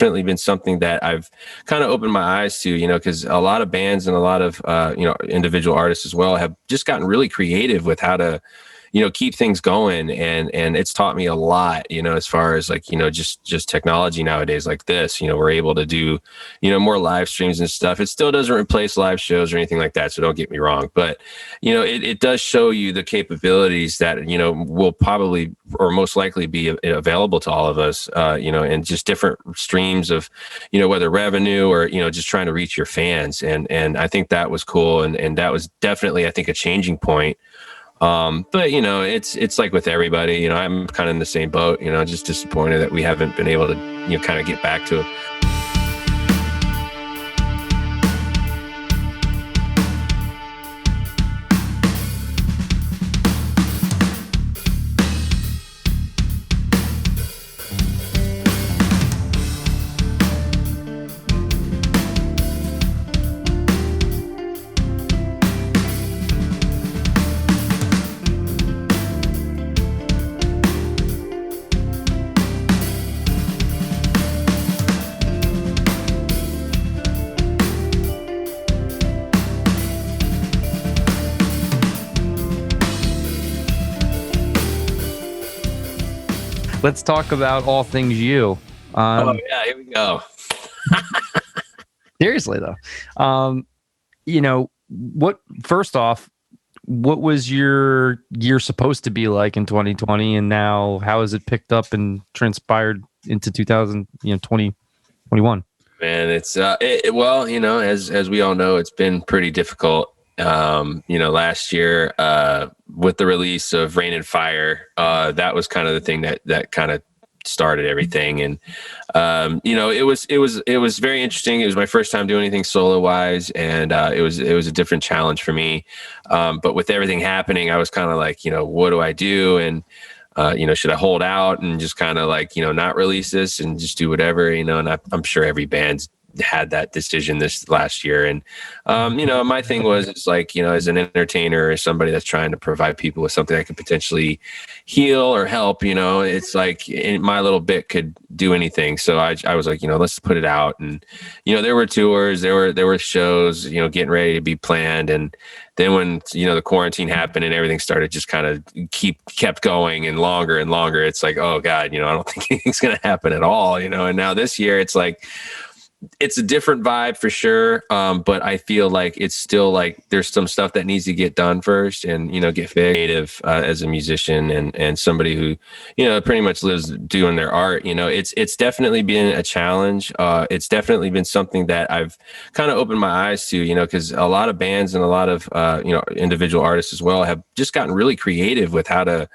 definitely been something that I've kind of opened my eyes to, because a lot of bands and a lot of, individual artists as well have just gotten really creative with how to, keep things going. And it's taught me a lot, as far as like, just technology nowadays like this, we're able to do, more live streams and stuff. It still doesn't replace live shows or anything like that. So don't get me wrong, but, it does show you the capabilities that, will probably or most likely be available to all of us, and just different streams of, whether revenue or, just trying to reach your fans. And I think that was cool. And that was definitely, I think, a changing point. But it's like with everybody, I'm kind of in the same boat, just disappointed that we haven't been able to, kind of get back to. Let's talk about all things you. Oh yeah, here we go. Seriously though, what? First off, what was your year supposed to be like in 2020, and now how has it picked up and transpired into 2021? Man, it's well, as we all know, it's been pretty difficult. Last year, with the release of Rain and Fire, that was kind of the thing that kind of started everything. And, it was very interesting. It was my first time doing anything solo wise. And, it was a different challenge for me. But with everything happening, I was kind of like, what do I do? And, should I hold out and just kind of like, not release this and just do whatever, and I'm sure every band's had that decision this last year. And, my thing was, it's like, as an entertainer or somebody that's trying to provide people with something that could potentially heal or help, it's like my little bit could do anything. So I was like, let's put it out. And, there were tours, there were shows, getting ready to be planned. And then when, the quarantine happened and everything started just kind of kept going and longer, it's like, oh God, I don't think anything's going to happen at all, and now this year it's like, it's a different vibe for sure. But I feel like it's still like there's some stuff that needs to get done first and, get creative as a musician and somebody who, pretty much lives doing their art. It's definitely been a challenge. It's definitely been something that I've kind of opened my eyes to, because a lot of bands and a lot of, individual artists as well have just gotten really creative with how to,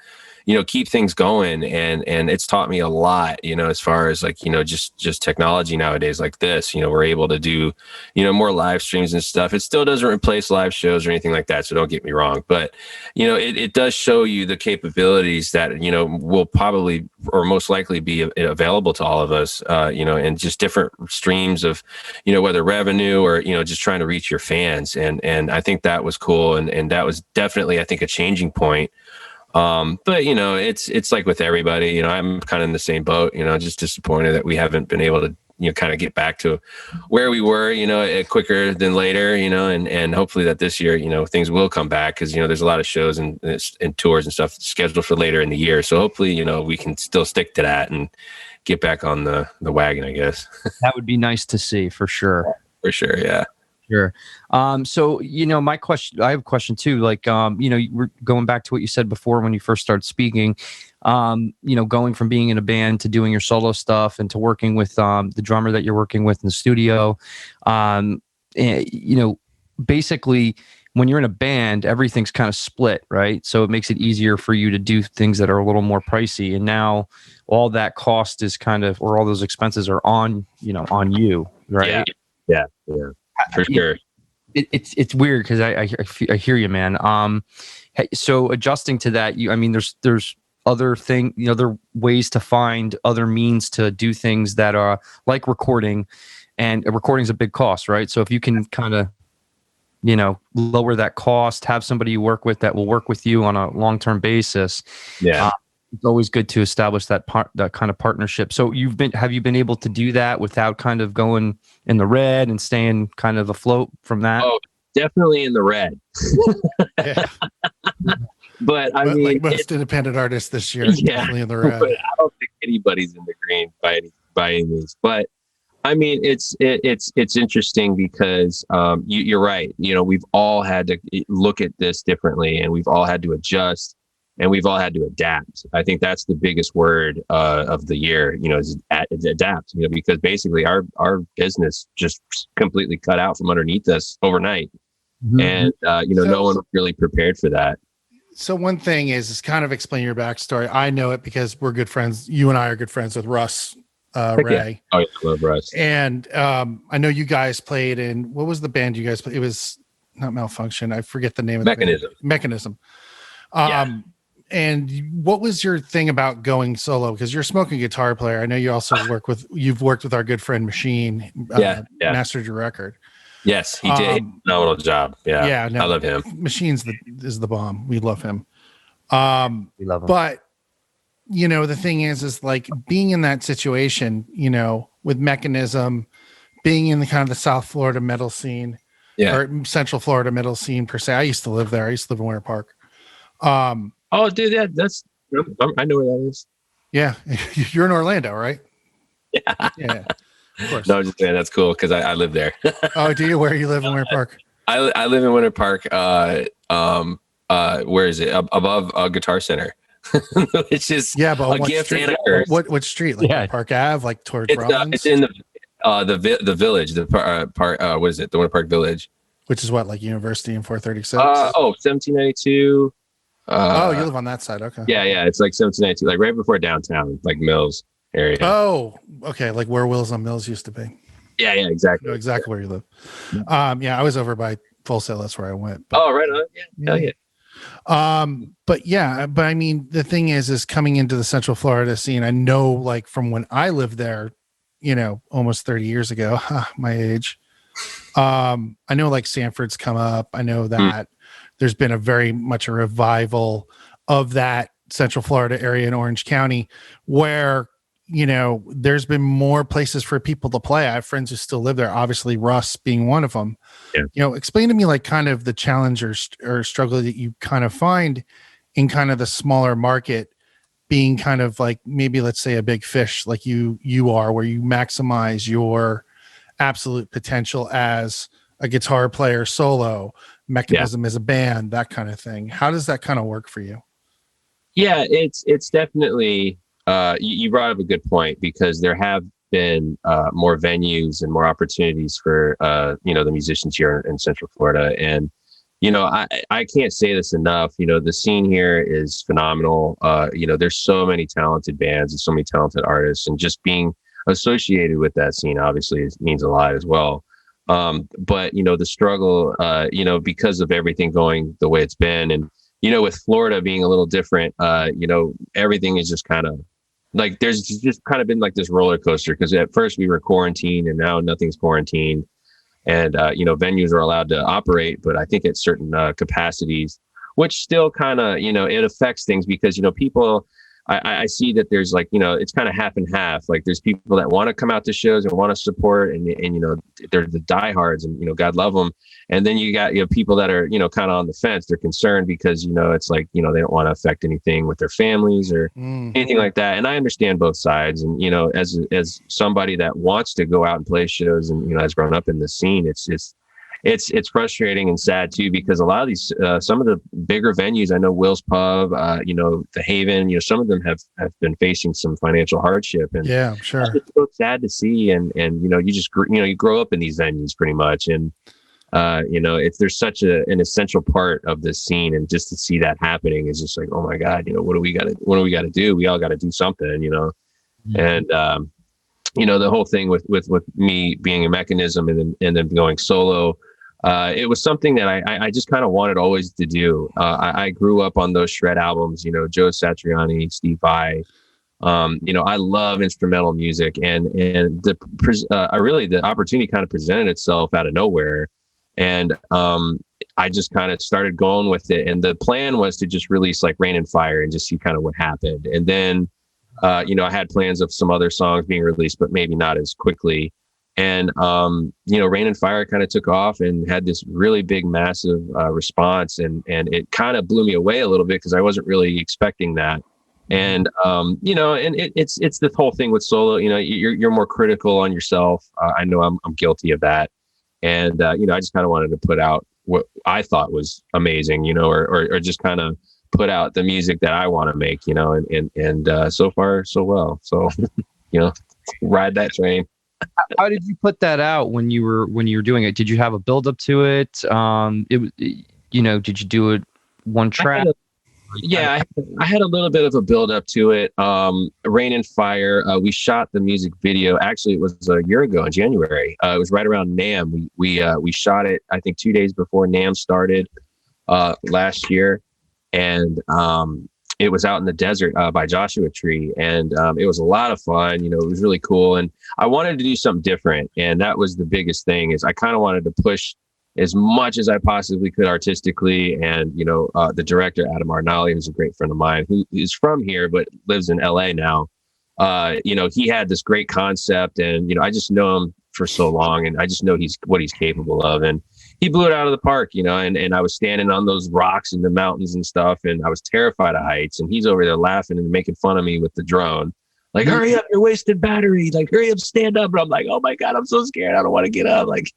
keep things going. And it's taught me a lot, as far as like, just technology nowadays like this, we're able to do, more live streams and stuff. It still doesn't replace live shows or anything like that. So don't get me wrong, but, it does show you the capabilities that, will probably or most likely be available to all of us, and just different streams of, whether revenue or, just trying to reach your fans. And I think that was cool. And that was definitely, I think, a changing point. But it's like with everybody, I'm kind of in the same boat, just disappointed that we haven't been able to, kind of get back to where we were, quicker than later, and hopefully that this year, things will come back because, there's a lot of shows and tours and stuff scheduled for later in the year. So hopefully, we can still stick to that and get back on the wagon, I guess. That would be nice to see for sure. For sure. Yeah. Sure. So, my question, I have a question too, like, we're going back to what you said before when you first started speaking, going from being in a band to doing your solo stuff and to working with, the drummer that you're working with in the studio. Basically when you're in a band, everything's kind of split, right? So it makes it easier for you to do things that are a little more pricey. And now all that cost is kind of, or all those expenses are on you, right? Yeah. For sure. It's weird because I hear you, man. So adjusting to that, there's other other ways to find other means to do things that are like recording, and recording's a big cost, right? So if you can kind of, lower that cost, have somebody you work with that will work with you on a long-term basis. Yeah. it's always good to establish that kind of partnership. So have you been able to do that without kind of going in the red and staying kind of afloat from that? Oh, definitely in the red. Yeah. But I mean, like most independent artists this year, definitely in the red. But I don't think anybody's in the green by any means. But I mean, it's interesting because you're right. You know, we've all had to look at this differently, and we've all had to adjust, and we've all had to adapt. I think that's the biggest word of the year. You know, is adapt. You know, because basically our business just completely cut out from underneath us overnight, and you know, no one was really prepared for that. So one thing is kind of explain your backstory. I know it because we're good friends. You and I are good friends with Russ Ray. Yeah. Oh, yeah, I love Russ. And I know you guys played in, what was the band you guys played? It was not Malfunction. I forget the name of Meka Nism. Meka Nism. And what was your thing about going solo? Because you're a smoking guitar player. I know you also you've worked with our good friend Machine. Mastered your record. Yes, he did a phenomenal job. Yeah, no, I love him. Machine's is the bomb. We love him. We love him. But you know, the thing is like being in that situation, you know, with Meka Nism, being in the kind of the South Florida metal scene, or Central Florida metal scene per se. I used to live there. I used to live in Winter Park. Oh, dude, that's I know where that is. Yeah, you're in Orlando, right? Yeah. Of course. No, I'm just saying that's cool because I live there. Oh, do you? Where you live in Winter Park? I live in Winter Park. Where is it? Above Guitar Center, which is but a gift and a curse. What street? Like Park Ave, like towards Rollins? It's in the village. The park. What is it? The Winter Park Village. Which is what, like University in 436? 1792. You live on that side. Okay. Yeah. It's like 1792, like right before downtown, like Mills area. Oh, okay. Like where Wills on Mills used to be. Yeah, exactly. I know exactly where you live. I was over by Full Sail. That's where I went. But, right on. Yeah. But I mean, the thing is coming into the Central Florida scene. I know, like from when I lived there, you know, almost 30 years ago, my age. I know like Sanford's come up. I know that there's been a very much a revival of that Central Florida area in Orange County where, you know, there's been more places for people to play. I have friends who still live there, obviously Russ being one of them. Yeah. You know, explain to me like kind of the challenge or struggle that you kind of find in kind of the smaller market being kind of like maybe let's say a big fish like you are, where you maximize your absolute potential as a guitar player solo, Meka Nism as a band, that kind of thing. How does that kind of work for you? Yeah, it's definitely you brought up a good point because there have been more venues and more opportunities for you know, the musicians here in Central Florida. And you know, I can't say this enough. You know, the scene here is phenomenal. You know, there's so many talented bands and so many talented artists, and just being associated with that scene obviously means a lot as well. But you know, the struggle, you know, because of everything going the way it's been, and you know, with Florida being a little different, you know, everything is just kind of like there's just kind of been like this roller coaster because at first we were quarantined and now nothing's quarantined. And, you know, venues are allowed to operate, but I think at certain capacities, which still kind of, you know, it affects things because, you know, people, I see that there's like, you know, it's kind of half and half. Like there's people that want to come out to shows and want to support and, you know, they're the diehards and, you know, God love them. And then you got, you know, people that are, you know, kind of on the fence. They're concerned because, you know, it's like, you know, they don't want to affect anything with their families or anything like that. And I understand both sides. And, you know, as somebody that wants to go out and play shows and, you know, has grown up in the scene, it's frustrating and sad too, because a lot of these, some of the bigger venues, I know Will's Pub, you know, the Haven, you know, some of them have been facing some financial hardship, and yeah, I'm sure it's so sad to see. And, you know, you just, you know, you grow up in these venues pretty much. And, you know, if there's such an essential part of this scene, and just to see that happening is just like, oh my God, you know, what do we got to do? We all got to do something, you know? And, you know, the whole thing with me being a Meka Nism and then going solo, it was something that I just kind of wanted always to do. I grew up on those shred albums, you know, Joe Satriani, Steve Vai. You know, I love instrumental music, and the opportunity kind of presented itself out of nowhere. And I just kind of started going with it. And the plan was to just release like Rain and Fire and just see kind of what happened. And then, you know, I had plans of some other songs being released, but maybe not as quickly. And, you know, Rain and Fire kind of took off and had this really big, massive response. And it kind of blew me away a little bit because I wasn't really expecting that. And, you know, and it's the whole thing with solo, you know, you're more critical on yourself. I know I'm guilty of that. And, you know, I just kind of wanted to put out what I thought was amazing, you know, or just kind of put out the music that I want to make, you know, and so far so well. So, you know, ride that train. How did you put that out when you were doing it? Did you have a build up to it? You know, did you do it one track? I had a little bit of a build up to it. Rain and Fire. We shot the music video. Actually, it was a year ago in January. It was right around NAMM. We shot it, I think, 2 days before NAMM started last year, and it was out in the desert by Joshua Tree, and it was a lot of fun. You know, it was really cool, and I wanted to do something different, and that was the biggest thing. Is I kind of wanted to push as much as I possibly could artistically. And, you know, the director, Adam Arnali, who's a great friend of mine, who is from here, but lives in LA now. You know, he had this great concept, and, you know, I just know him for so long, and I just know what he's capable of. And he blew it out of the park, you know, and I was standing on those rocks in the mountains and stuff, and I was terrified of heights, and he's over there laughing and making fun of me with the drone. Like, hurry up, you're wasting battery. Like, hurry up, stand up. And I'm like, oh my God, I'm so scared. I don't want to get up. Like,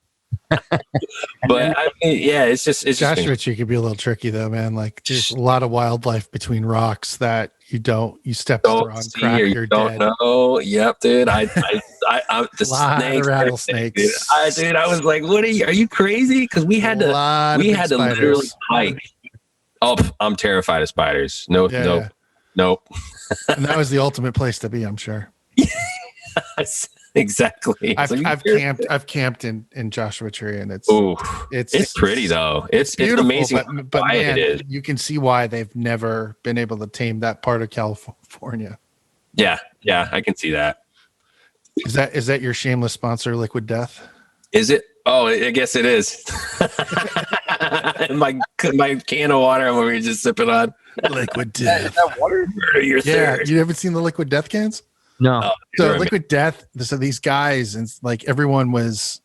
but I mean, yeah, it's just Joshua Tree could be a little tricky though, man. Like, there's a lot of wildlife between rocks that you step on crack, you're don't dead. know. Yep, dude. I the snakes, rattlesnakes. Dude, I was like, what are you crazy? Because we had to literally hike. Oh, I'm terrified of spiders. Nope. And that was the ultimate place to be, I'm sure. Yes, exactly. I've camped in Joshua Tree, and it's pretty though. It's beautiful, amazing, but man, it is. You can see why they've never been able to tame that part of California. Yeah, I can see that. Is that your shameless sponsor, Liquid Death? Is it? Oh, I guess it is. my can of water I'm over here just sipping on. Liquid Death. That water murder your third. You haven't seen the Liquid Death cans? No. So Liquid Death, so these guys, and like everyone was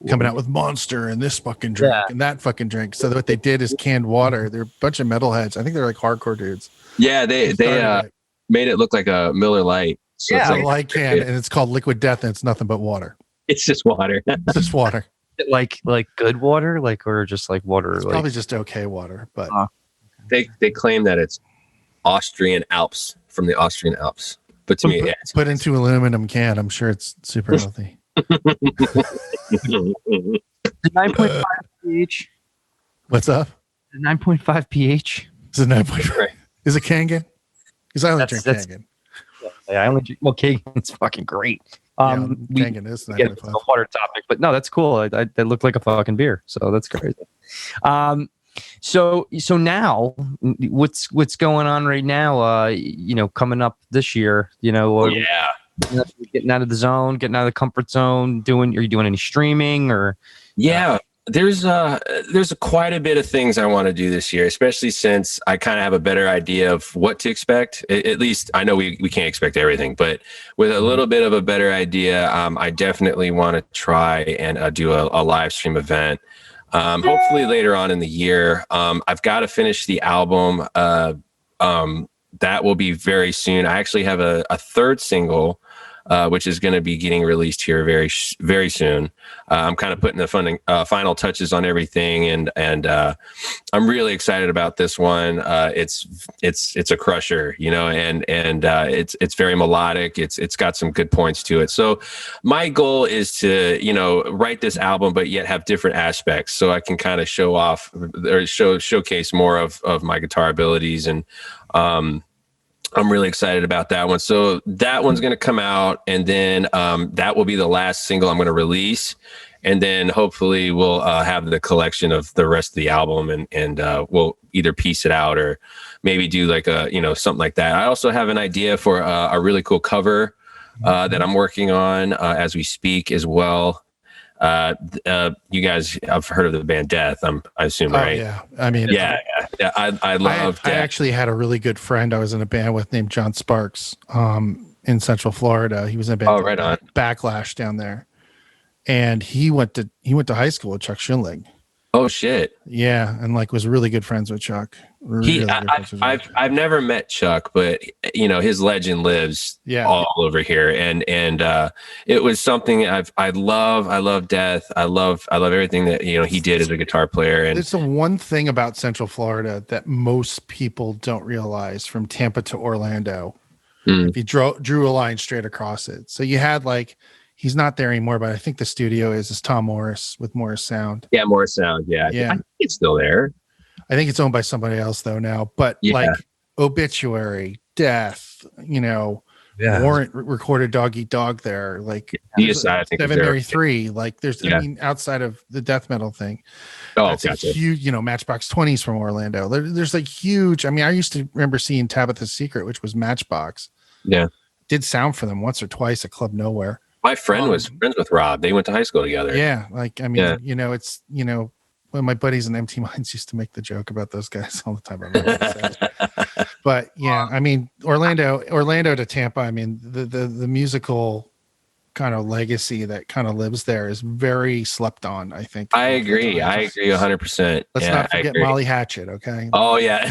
coming out with Monster and this fucking drink and that fucking drink. So what they did is canned water. They're a bunch of metalheads. I think they're like hardcore dudes. Yeah, they made it look like a Miller Lite. So it's like a light can, and it's called Liquid Death, and it's nothing but water. It's just water. It's just water. Like good water, or just like water. It's probably just okay water, but they claim that it's Austrian Alps, from the Austrian Alps. But to me, put into aluminum can. I'm sure it's super healthy. 9.5 pH. What's up? 9.5 pH. Is it 9.5? Is it Kangen? Because I only drink Kangen. Yeah, I only drink. Well, Kangen's fucking great. Kangen is 9.5. A water topic, but no, that's cool. They look like a fucking beer, so that's crazy. So now what's going on right now? Coming up this year, getting out of the zone, getting out of the comfort zone. Are you doing any streaming or? Yeah, there's quite a bit of things I want to do this year, especially since I kind of have a better idea of what to expect. At least I know we can't expect everything, but with a little bit of a better idea, I definitely want to try and do a live stream event. Hopefully later on in the year. I've got to finish the album. That will be very soon. I actually have a third single, which is going to be getting released here very, very soon. I'm kind of putting the final touches on everything, and I'm really excited about this one. It's a crusher, and it's very melodic. It's got some good points to it. So my goal is to write this album, but yet have different aspects, so I can kind of show off or showcase more of my guitar abilities, and I'm really excited about that one. So that one's going to come out, and then that will be the last single I'm going to release. And then hopefully we'll have the collection of the rest of the album, and we'll either piece it out or maybe do like something like that. I also have an idea for a really cool cover that I'm working on as we speak as well. You guys have heard of the band Death, I assume, Oh right? yeah, I mean, Yeah. I love I Death. actually had a really good friend I was in a band with named John Sparks, in Central Florida. He was in a band Oh, called right on. Backlash down there, and he went to high school with Chuck Schilling. Oh shit. Yeah, and like was really good friends with Chuck. I've never met Chuck, but his legend lives all over here, and it was something I love Death. I love everything that he did as a guitar player. And there's the one thing about Central Florida that most people don't realize from Tampa to Orlando. If you drew a line straight across it, so you had like. He's not there anymore, but I think the studio is Tom Morris with Morris Sound. Yeah, Morris Sound. Yeah. I think it's still there. I think it's owned by somebody else though now. But like Obituary, Death, Warrant recorded Dog Eat Dog there. Like Seven Mary 3. Like there's I mean outside of the death metal thing. Oh, that's gotcha. a huge, Matchbox 20s from Orlando. There's like huge. I mean, I used to remember seeing Tabitha's Secret, which was Matchbox. Yeah. Did sound for them once or twice at Club Nowhere. My friend was friends with Rob. They went to high school together. Yeah. Like, I mean, it's, when my buddies in Empty Minds used to make the joke about those guys all the time. But yeah, I mean, Orlando to Tampa, I mean, the musical kind of legacy that kind of lives there is very slept on, I think. I agree 100%. Let's not forget Molly Hatchet. Okay. Oh yeah.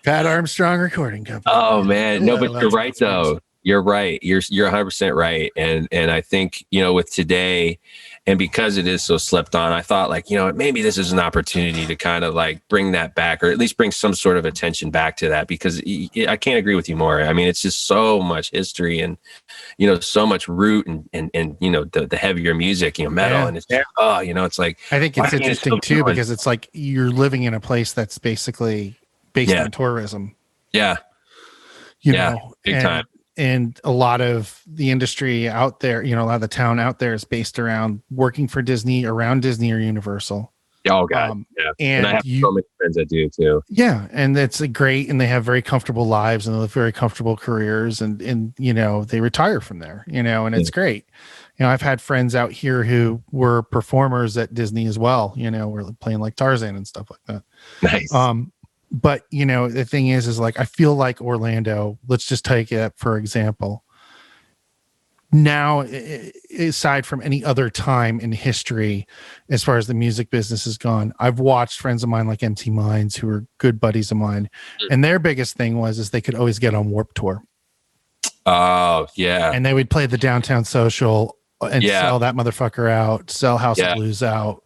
Pat Armstrong Recording Company. Oh man, no, but you're right though. You're right. You're 100% right. And I think with today, and because it is so slept on, I thought like maybe this is an opportunity to kind of like bring that back, or at least bring some sort of attention back to that, because I can't agree with you more. I mean, it's just so much history and so much root and the heavier music, metal, and it's it's like I think it's interesting too because it's like you're living in a place that's basically based on tourism. Yeah. Big time. And a lot of the industry out there, a lot of the town out there is based around working for Disney, around Disney or Universal. Oh God, yeah. And I have so many friends that do too. Yeah, and it's great, and they have very comfortable lives and live very comfortable careers, and they retire from there, and it's great. I've had friends out here who were performers at Disney as well. We're playing like Tarzan and stuff like that. Nice. But the thing is like I feel like Orlando, let's just take it for example. Now, aside from any other time in history, as far as the music business has gone, I've watched friends of mine like Empty Minds, who are good buddies of mine, and their biggest thing was they could always get on Warped Tour. Oh yeah, and they would play the Downtown Social and sell that motherfucker out, sell House of Blues out,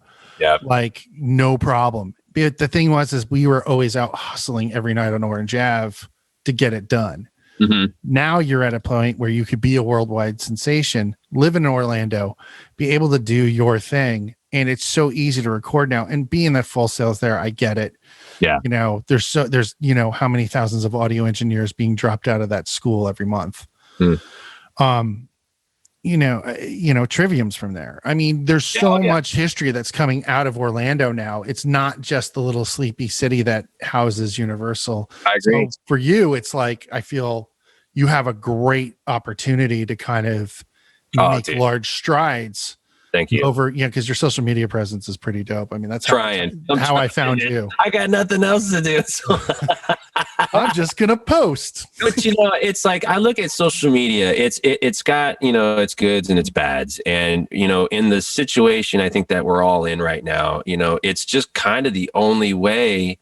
like no problem. But the thing is we were always out hustling every night on Orange Ave to get it done. Mm-hmm. Now you're at a point where you could be a worldwide sensation, live in Orlando, be able to do your thing. And it's so easy to record now, and being that Full Sail's there, I get it. Yeah. There's how many thousands of audio engineers being dropped out of that school every month. Trivium's from there. I mean, there's so much history that's coming out of Orlando now. It's not just the little sleepy city that houses Universal. I agree. So for you, it's like, I feel you have a great opportunity to kind of make large strides. Thank you. Because your social media presence is pretty dope. I mean, that's how I found you. I got nothing else to do. So. I'm just gonna post. But it's like I look at social media. It's got its goods and its bads, and in the situation I think that we're all in right now, it's just kind of the only way,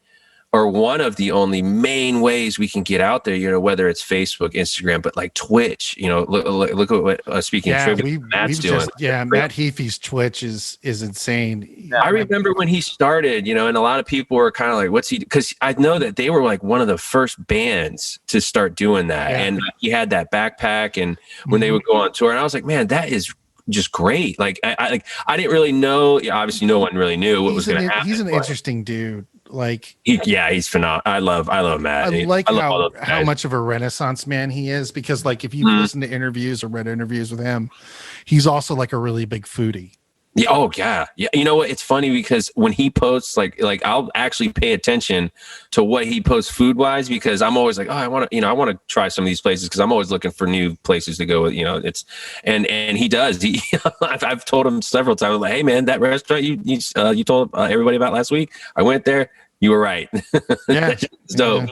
or one of the only main ways we can get out there, whether it's Facebook, Instagram, but like Twitch, look at what, speaking of trivia, Matt's doing. Matt Heafy's Twitch is insane. I remember when he started, and a lot of people were kind of like, what's he, because I know that they were like one of the first bands to start doing that. Yeah. And he had that backpack, and when they would go on tour, and I was like, man, that is just great. Like, I didn't really know, obviously no one really knew what was going to happen. He's an interesting dude. Like he's phenomenal. I love Matt. I like how much of a renaissance man he is, because like if you listen to interviews or read interviews with him, he's also like a really big foodie. Yeah. Oh, yeah. Yeah. You know what? It's funny because when he posts, like I'll actually pay attention to what he posts food wise, because I'm always like, oh, I want to try some of these places, because I'm always looking for new places to go. It's and he does. I've told him several times, like, hey man, that restaurant you told everybody about last week, I went there. You were right. Yeah. It's dope.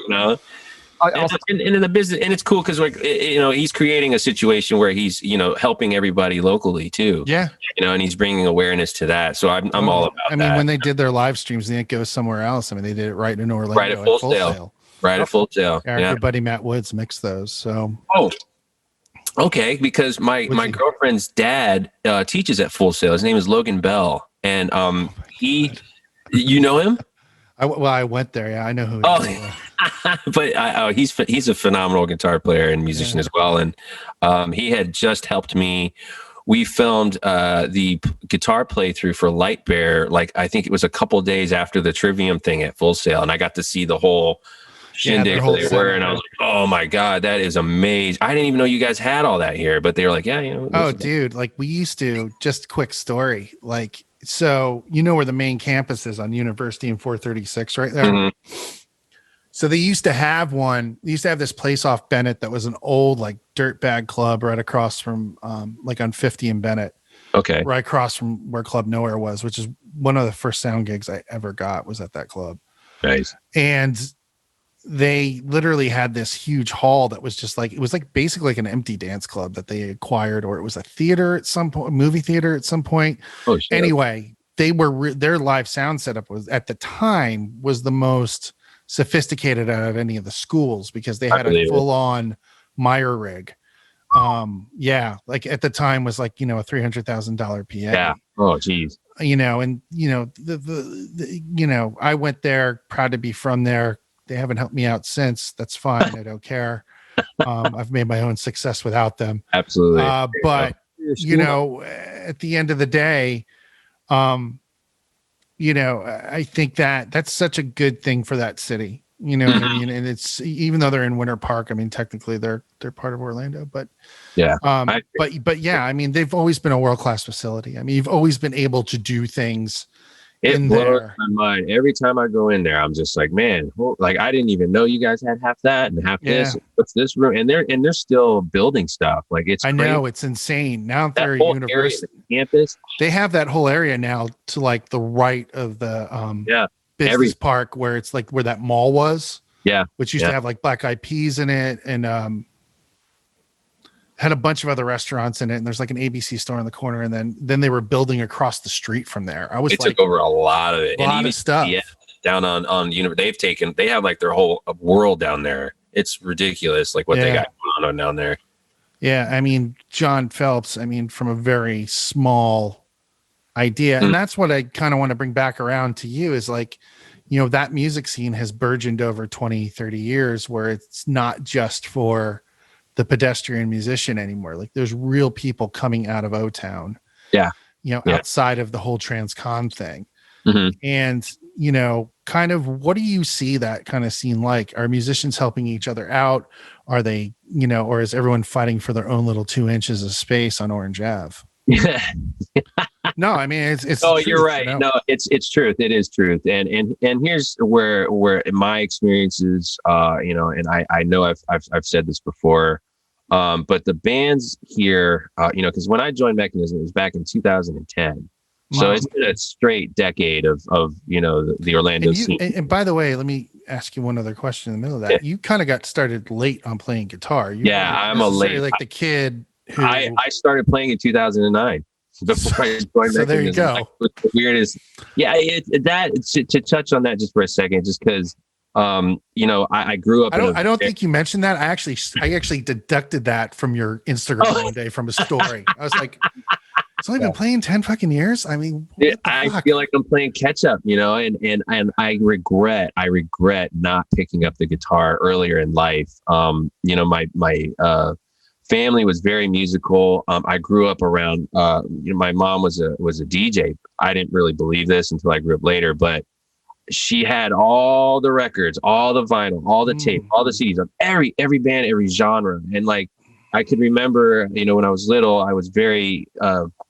And in the business, and it's cool because he's creating a situation where he's helping everybody locally too. Yeah. And he's bringing awareness to that. So I'm all about that. I mean, when they did their live streams, they didn't go somewhere else. I mean, they did it right in Orlando, right at Full Sail. Right at Full Sail. Our good buddy Matt Woods mixed those. So okay, because my girlfriend's dad teaches at Full Sail. His name is Logan Bell, and you know him? I went there. Yeah, I know who he is. But he's a phenomenal guitar player and musician as well. And he had just helped me. We filmed the guitar playthrough for Light Bear. Like, I think it was a couple days after the Trivium thing at Full Sail, and I got to see the whole shindig they were, and I was like, oh my God, that is amazing. I didn't even know you guys had all that here, but they were like, yeah, Oh, dude, like we used to, just quick story. Like, so where the main campus is on University and 436 right there. Mm-hmm. So they used to have this place off Bennett that was an old like dirtbag club right across from like on 50 in Bennett. Okay. Right across from where Club Nowhere was, which is one of the first sound gigs I ever got was at that club. Nice. And they literally had this huge hall that was just like, it was like basically like an empty dance club that they acquired, or it was a theater at some point, a movie theater at some point. Oh, shit. Anyway, they were their live sound setup was at the time was the most sophisticated out of any of the schools, because they had a full-on Meyer rig. Like at the time was like a $300,000 PA. Yeah. Oh, geez. And I went there, proud to be from there. They haven't helped me out since. That's fine. I don't care. I've made my own success without them. Absolutely. But at the end of the day, I think that's such a good thing for that city. You know what I mean? And it's, even though they're in Winter Park, I mean, technically they're part of Orlando, but yeah. But yeah, I mean, they've always been a world-class facility. I mean, you've always been able to do things. It blows my mind every time I go in there. I'm just like, man, like I didn't even know you guys had half that and half this. What's this room? And they're still building stuff. Like it's I crazy. know, it's insane. Now that they're whole university campus. They have that whole area now to like the right of the business park, where it's like where that mall was. Yeah. Which used to have like Black Eyed Peas in it, and had a bunch of other restaurants in it, and there's like an ABC store in the corner, and then they were building across the street from there. They took over a lot of it, a lot of stuff. Yeah, down on they have like their whole world down there. It's ridiculous, like what they got going on down there. Yeah, I mean, John Phelps, from a very small idea, and that's what I kind of want to bring back around to you is like, that music scene has burgeoned over 20, 30 years, where it's not just for the pedestrian musician anymore. Like there's real people coming out of O-Town, outside of the whole trans-con thing. Mm-hmm. And, kind of, what do you see that kind of scene like? Are musicians helping each other out? Are they, or is everyone fighting for their own little 2 inches of space on Orange Ave? No, I mean, it's oh, you're right. No, it's truth. It is truth. And here's where in my experiences, and I know I've said this before, but the bands here, because when I joined Meka Nism, it was back in 2010. So it's been a straight decade of the Orlando scene. And by the way, let me ask you one other question in the middle of that. You kind of got started late on playing guitar. I'm a late, like the kid who I started playing in 2009. Before I joined so there you go. Like, the weirdest, to touch on that just for a second, just because I grew up. I don't think you mentioned that. I actually deducted that from your Instagram one day from a story. I was like, it's only been playing 10 fucking years. I mean, I feel like I'm playing catch up, and I regret not picking up the guitar earlier in life. My family was very musical. I grew up around, my mom was a DJ. I didn't really believe this until I grew up later, but she had all the records, all the vinyl, all the tape, all the CDs of every band, every genre. And like, I could remember, when I was little, I was very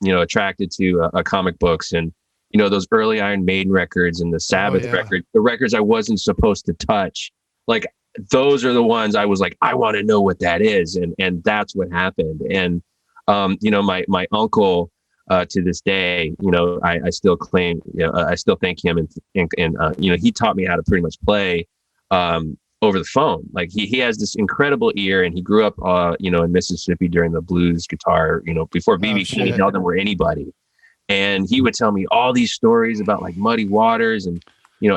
attracted to comic books and, those early Iron Maiden records and the Sabbath records, the records I wasn't supposed to touch. Like, those are the ones I was like, I want to know what that is. And that's what happened. And, my uncle, to this day, I still claim, I still thank him. And he taught me how to pretty much play, over the phone. Like he has this incredible ear, and he grew up, in Mississippi during the blues guitar, before B.B. King and Eldon were anybody. And he would tell me all these stories about like Muddy Waters and,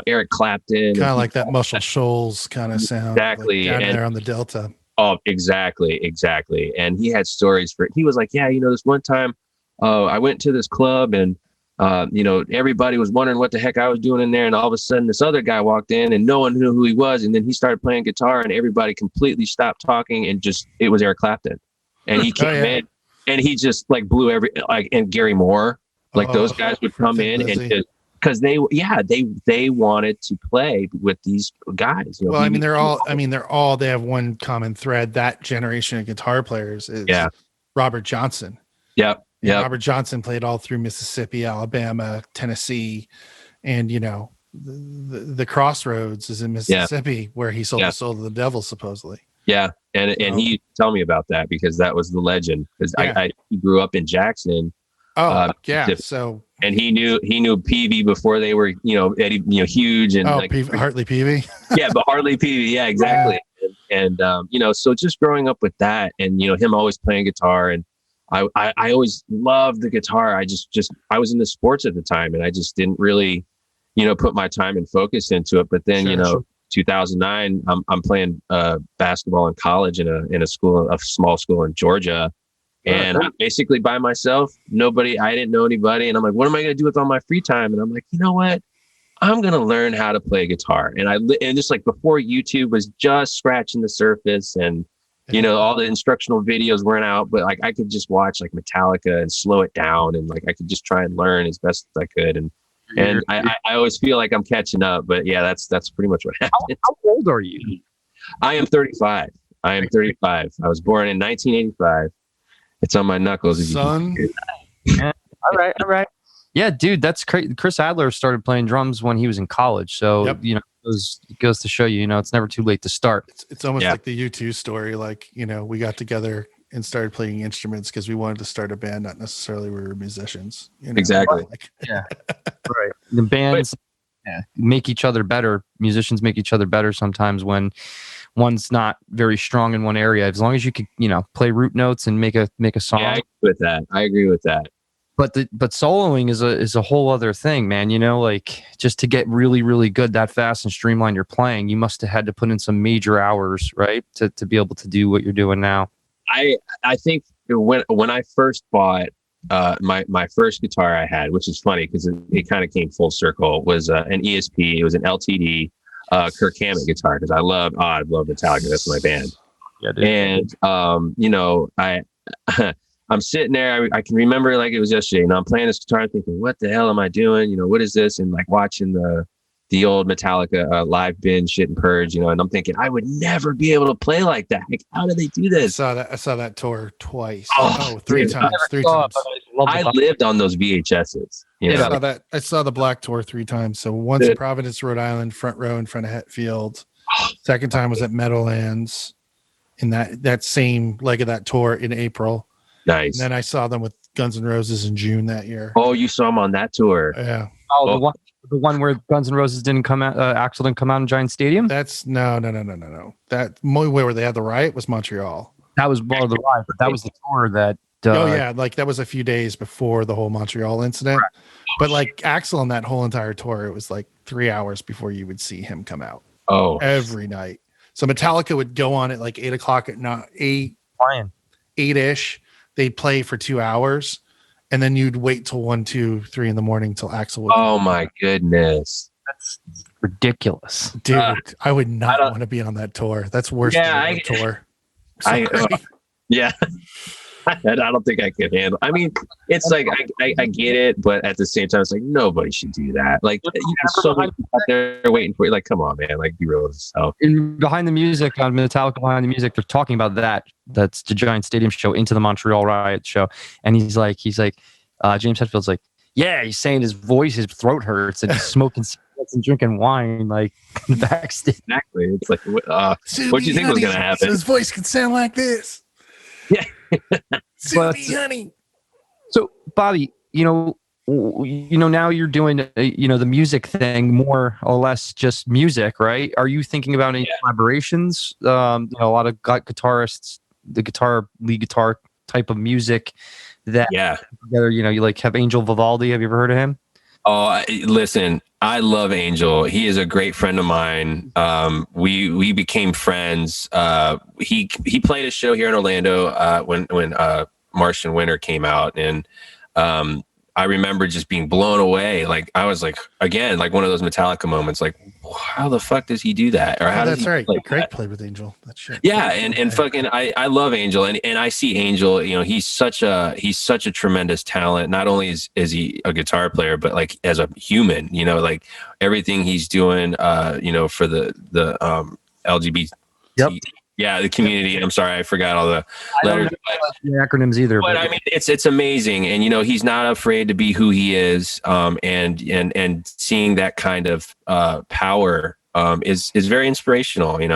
Eric Clapton. Kind of like that Muscle Shoals kind of sound. Exactly. Like down there on the Delta. Oh, exactly. And he had stories he was like, yeah, this one time, I went to this club and, everybody was wondering what the heck I was doing in there. And all of a sudden this other guy walked in and no one knew who he was. And then he started playing guitar and everybody completely stopped talking and it was Eric Clapton. And he came in and he just like blew and Gary Moore, those guys would come in and just, because they wanted to play with these guys. They have one common thread. That generation of guitar players is Robert Johnson. Yep. Yeah, Robert Johnson played all through Mississippi, Alabama, Tennessee, and the Crossroads is in Mississippi, where he sold the soul to the devil, supposedly. Yeah, and he tell me about that because that was the legend. Because he grew up in Jackson. So and he knew Peavy before they were Eddie huge and Hartley Peavy. Yeah, but Hartley Peavy, yeah, exactly. And so just growing up with that, and him always playing guitar, and I always loved the guitar. I was into sports at the time, and I just didn't really put my time and focus into it. But then 2009, I'm playing basketball in college in a small school in Georgia. And I'm basically by myself. I didn't know anybody. And I'm like, what am I going to do with all my free time? And I'm like, you know what? I'm going to learn how to play guitar. And just like before YouTube was just scratching the surface and, all the instructional videos weren't out, but like I could just watch like Metallica and slow it down. And like, I could just try and learn as best as I could. And I always feel like I'm catching up, but yeah, that's pretty much what happened. How old are you? I am 35. I was born in 1985. It's on my knuckles. Son. All right. Yeah, dude, that's crazy. Chris Adler started playing drums when he was in college. So, it goes to show you, it's never too late to start. It's almost like the U2 story. Like, we got together and started playing instruments because we wanted to start a band, not necessarily we were musicians. Exactly. Right. The bands make each other better. Musicians make each other better sometimes when one's not very strong in one area. As long as you could, play root notes and make a song. Yeah, I agree with that. But soloing is a whole other thing, man. Like just to get really, really good that fast and streamline your playing, you must have had to put in some major hours, right, to be able to do what you're doing now. I think when I first bought my first guitar I had, which is funny because it kind of came full circle, was an ESP. It was an LTD Kirk Hammett guitar because I love Metallica. That's my band. Yeah, dude. And I'm sitting there. I can remember like it was yesterday. I'm playing this guitar, thinking, "What the hell am I doing? What is this?" And like watching the old Metallica live bin shit and purge. And I'm thinking, I would never be able to play like that. Like, how do they do this? I saw that tour twice. Three times. I lived on those VHSs. I saw the Black Tour 3 times. So once in Providence, Rhode Island, front row in front of Hetfield. Second time was at Meadowlands in that same leg of that tour in April. Nice. And then I saw them with Guns N' Roses in June that year. Oh, you saw them on that tour? Yeah. The one where Guns N' Roses didn't come out, Axl didn't come out in Giant Stadium? That's no. That where they had the riot was Montreal. That was more of the riot, but that was the tour that. Like that was a few days before the whole Montreal incident. Right. But like Axl on that whole entire tour, it was like 3 hours before you would see him come out. Oh, every night. So Metallica would go on at like 8:00 at night, 8-ish. They'd play for 2 hours. And then you'd wait till 1, 2, 3 in the morning till Axl would. Oh my goodness, that's ridiculous, dude! I would not want to be on that tour. That's worse than the tour. I don't think I could handle. I mean, it's like I get it, but at the same time, it's like nobody should do that. Like so many people out there waiting for you. Like, come on, man! Like, be real with yourself. In Behind the Music on Metallica Behind the Music, they're talking about that. That's the Giant Stadium show into the Montreal Riot show, and he's like, James Hetfield's like, yeah, he's saying his throat hurts, and he's smoking cigarettes and drinking wine like backstage. Exactly. It's like, what do you think was going to happen? So his voice could sound like this. Yeah. Subi, honey. So, Bobby, now you're doing, the music thing more or less just music, right? Are you thinking about any collaborations? A lot of guitarists, the lead guitar type of music that together, you like have Angel Vivaldi. Have you ever heard of him? Oh, listen, I love Angel. He is a great friend of mine. We became friends. He played a show here in Orlando when Martian Winter came out, and I remember just being blown away. Like I was like, again, like one of those Metallica moments. Like, how the fuck does he do that? Or how? That's right. Craig played with Angel. That's shit. Yeah, and fucking, I love Angel, and I see Angel. He's such a tremendous talent. Not only is he a guitar player, but like as a human. Like everything he's doing. For the LGBT. Yep. Yeah, the community. I'm sorry, I forgot all the letters. The acronyms either. But I mean, it's amazing, and he's not afraid to be who he is. And seeing that kind of power is very inspirational. And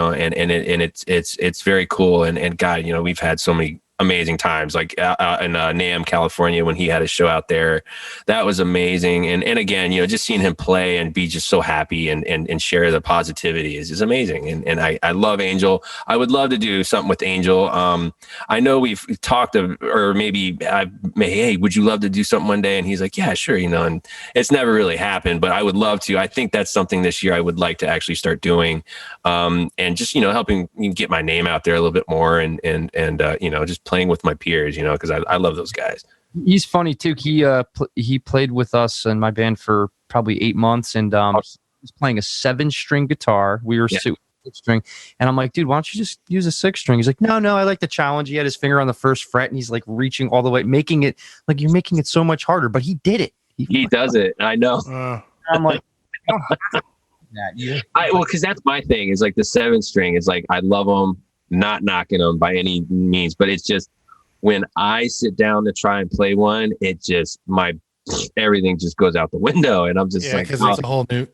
it's very cool. And God, we've had so many amazing times, like in Nam, California, when he had a show out there. That was amazing. And again, just seeing him play and be just so happy and share the positivity is amazing. And I love Angel. I would love to do something with Angel. I know we've talked or maybe hey, would you love to do something one day? And he's like, yeah, sure. And it's never really happened, but I would love to. I think that's something this year I would like to actually start doing. And just, helping get my name out there a little bit more and just playing with my peers, because I love those guys. He's funny too. He played with us and my band for probably 8 months, and he was playing a 7-string guitar. We were 6-string, and I'm like, dude, why don't you just use a 6-string? He's like, no, I like the challenge. He had his finger on the first fret, and he's like reaching all the way, making it like you're making it so much harder. But he did it. He does it. I know. I'm like, I don't have to do that. Because that's my thing. Is like the 7-string is like I love them. Not knocking them by any means, but it's just when I sit down to try and play one, it just everything just goes out the window, and I'm just like, because it's a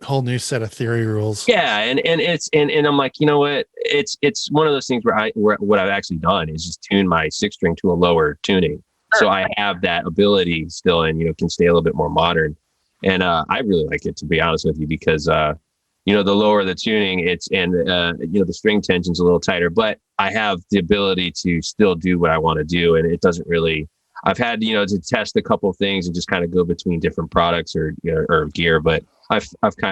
whole new set of theory rules. Yeah, and it's and I'm like, you know what? It's one of those things where what I've actually done is just tune my 6-string to a lower tuning, so I have that ability still, and can stay a little bit more modern, and I really like it, to be honest with you, because the lower the tuning, the string tension's a little tighter, but I have the ability to still do what I want to do. And it doesn't really, I've had, to test a couple of things and just kind of go between different products or gear, but I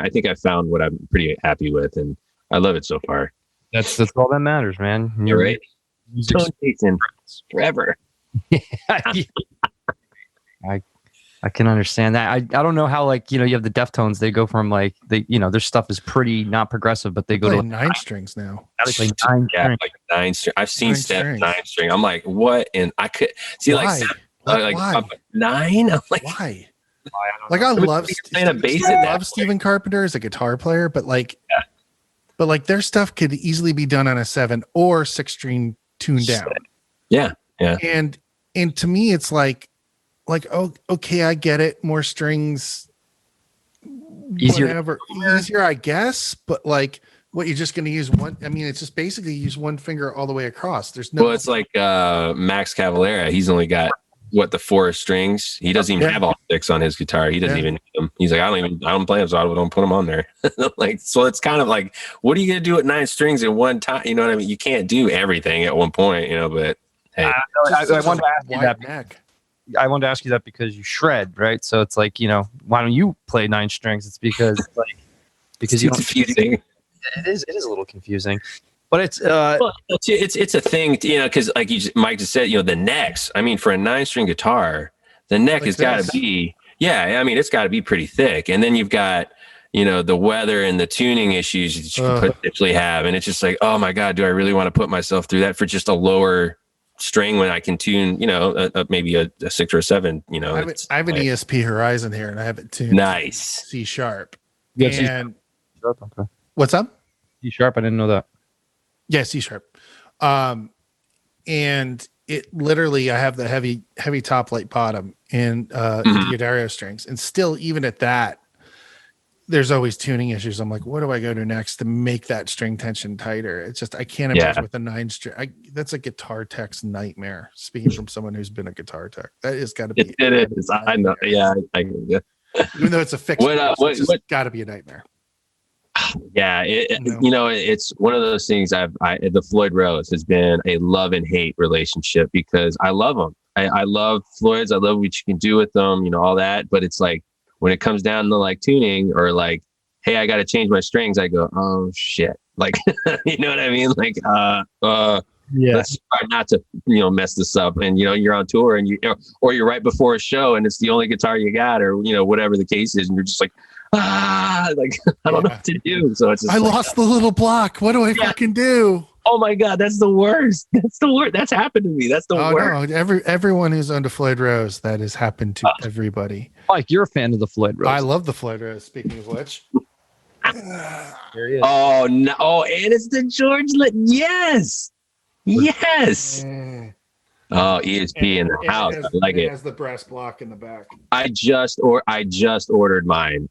think I've found what I'm pretty happy with, and I love it so far. That's all that matters, man. You're right. Tone chasing forever. I can understand that. I don't know how, like, you have the Deftones. They go from like their stuff is pretty not progressive, but they go to 9 strings now. Like 9 like 9 string. I've seen 9 string. I'm like, what? And I could see why? Like why? 9. I'm like, why? Like I love Stephen Carpenter as a guitar player, but like their stuff could easily be done on a 7 or 6-string tuned down. Yeah. And to me, it's like, oh, okay, I get it. More strings, easier, I guess. But like, what, you're just going to use one? I mean, it's just basically use one finger all the way across. There's no. Well, it's like Max Cavalera. He's only got the 4 strings. He doesn't even have all 6 on his guitar. He doesn't even. He's like, I don't play them, so I don't put them on there. Like, so it's kind of like, what are you going to do with 9 strings at one time? You know what I mean? You can't do everything at one point. But hey, I wanted to ask you that. Neck. I wanted to ask you that because you shred, right? So it's like, why don't you play 9 strings? It's because you don't. Confusing. It is a little confusing, but it's it's a thing, because like Mike just said, the necks. I mean, for a 9-string guitar, the neck has got to be, it's got to be pretty thick, and then you've got the weather and the tuning issues that you could potentially have, and it's just like, oh my God, do I really want to put myself through that for just a lower string when I can tune, maybe a 6 or a 7, I have an ESP Horizon here, and I have it tuned. Nice. C sharp. And C-sharp, okay. What's up? C sharp. I didn't know that. Yeah, C sharp. And it literally, I have the heavy top light bottom, in EMG Darrell strings, and still, even at that, there's always tuning issues. I'm like, what do I go to next to make that string tension tighter? It's just I can't imagine with a 9-string. That's a guitar tech's nightmare. Speaking from someone who's been a guitar tech, that has got to be. It is. I know. Yeah. Even though it's a fixed, it's got to be a nightmare. Yeah, it's one of those things. The Floyd Rose has been a love and hate relationship because I love them. I love Floyd's. I love what you can do with them, all that. But it's like when it comes down to like tuning or like, hey, I got to change my strings. I go, oh shit, like you know what I mean? Like, let's try not to mess this up. And you're on tour and or you're right before a show and it's the only guitar you got, or whatever the case is, and you're just like. Like I don't know what to do. So it's just lost the little block. What do I fucking do? Oh my God, that's the worst. That's the worst. That's happened to me. That's the worst. No, everyone who's on the Floyd Rose, that has happened to everybody. Mike, you're a fan of the Floyd Rose. I love the Floyd Rose. Speaking of which, there he is. Oh no! Oh, and it's the George. Yes. Oh, ESP in the house. I like it. It has the brass block in the back. I just ordered mine.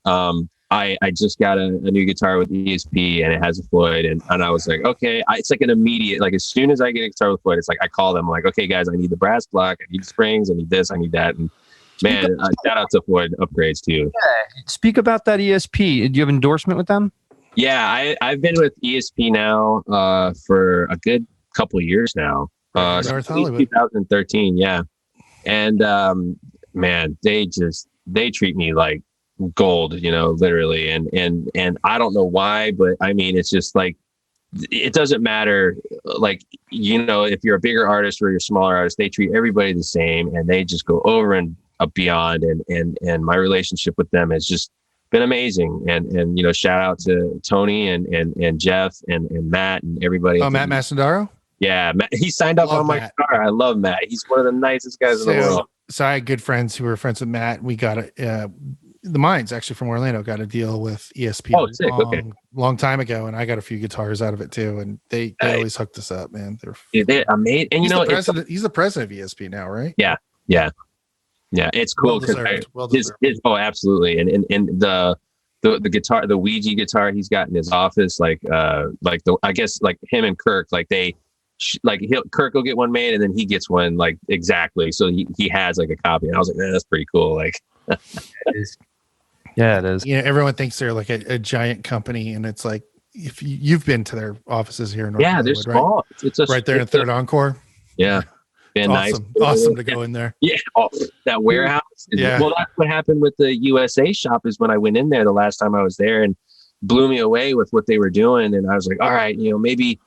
I just got a new guitar with ESP and it has a Floyd and I was like, okay, it's like an immediate, like as soon as I get a guitar with Floyd, it's like I call them like, okay guys, I need the brass block, I need springs, I need this, I need that. And man, shout out to Floyd Upgrades too. Yeah. Speak about that ESP. Do you have endorsement with them? Yeah, I've been with ESP now for a good couple of years now. North Hollywood. 2013, yeah. And man, they treat me like gold, literally. And I don't know why, but I mean, it's just like it doesn't matter. Like, if you're a bigger artist or you're a smaller artist, they treat everybody the same and they just go over and beyond. And my relationship with them has just been amazing. And shout out to Tony and Jeff and Matt and everybody. Oh, Matt Mastodon? Yeah, Matt, he signed up on my guitar. I love Matt. He's one of the nicest guys in the world. So I had good friends who were friends with Matt. We got the Minds actually from Orlando got a deal with ESP long time ago, and I got a few guitars out of it too. And they always hooked us up, man. They're amazing. And he's the president of ESP now, right? Yeah. It's cool because absolutely. And the guitar, the Ouija guitar he's got in his office, I guess him and Kirk, Kirk will get one made and then he gets one exactly. So he has a copy. And I was like, man, that's pretty cool. It is. Yeah, it is. Everyone thinks they're like a giant company, and it's like if you've been to their offices here in North Hollywood, they're small. Right? It's right there in Third Encore. Yeah. Been awesome. Nice. Awesome to go in there. Yeah. That warehouse. Yeah. Well, that's what happened with the USA shop is when I went in there the last time I was there and blew me away with what they were doing. And I was like, all right, maybe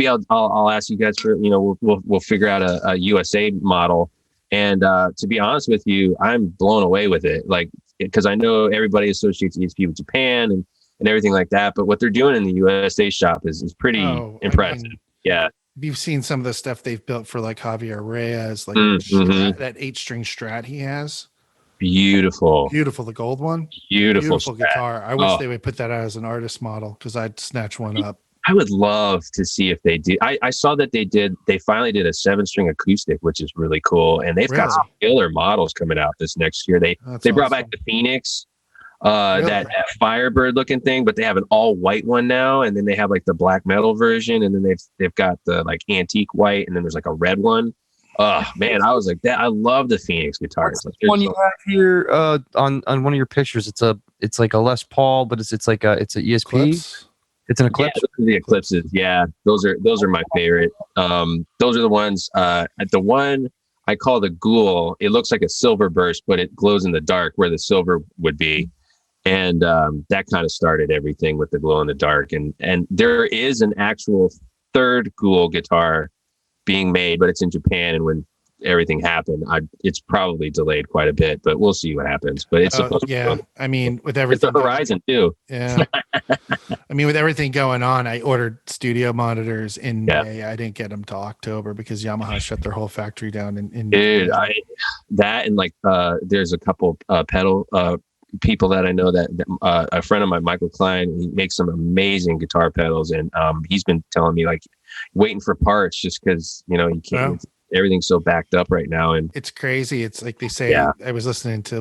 I'll ask you guys for, we'll figure out a USA model. And to be honest with you, I'm blown away with it. Because I know everybody associates ESP with Japan and everything like that. But what they're doing in the USA shop is pretty impressive. Yeah. You've seen some of the stuff they've built for Javier Reyes, that 8-string Strat he has. Beautiful, the gold one. Beautiful guitar. I wish they would put that out as an artist model because I'd snatch one up. I would love to see if they do. I saw that they finally did a 7-string acoustic, which is really cool. And they've got some killer models coming out this next year. They brought back the Phoenix, that Firebird looking thing, but they have an all white one now. And then they have the black metal version. And then they've got the antique white. And then there's a red one. Oh man, I was like that. I love the Phoenix guitars. One you have here on one of your pictures. It's like a Les Paul, but it's an ESP. Clips? It's an Eclipse. Yeah, the Eclipses. Yeah, those are my favorite. Those are the ones. The one I call the Ghoul. It looks like a silver burst, but it glows in the dark where the silver would be, and that kind of started everything with the glow in the dark. And there is an actual third Ghoul guitar being made, but it's in Japan. And when everything happened, it's probably delayed quite a bit, but we'll see what happens. But it's supposed to. I mean, with everything, it's the horizon too. Yeah. I mean, with everything going on, I ordered studio monitors in May. I didn't get them till October because Yamaha shut their whole factory down in Dude, there's a couple pedal people that I know that a friend of mine, Michael Klein, he makes some amazing guitar pedals, and he's been telling me waiting for parts just because he can't. everything's so backed up right now. And It's crazy. It's like they say, Yeah. I was listening to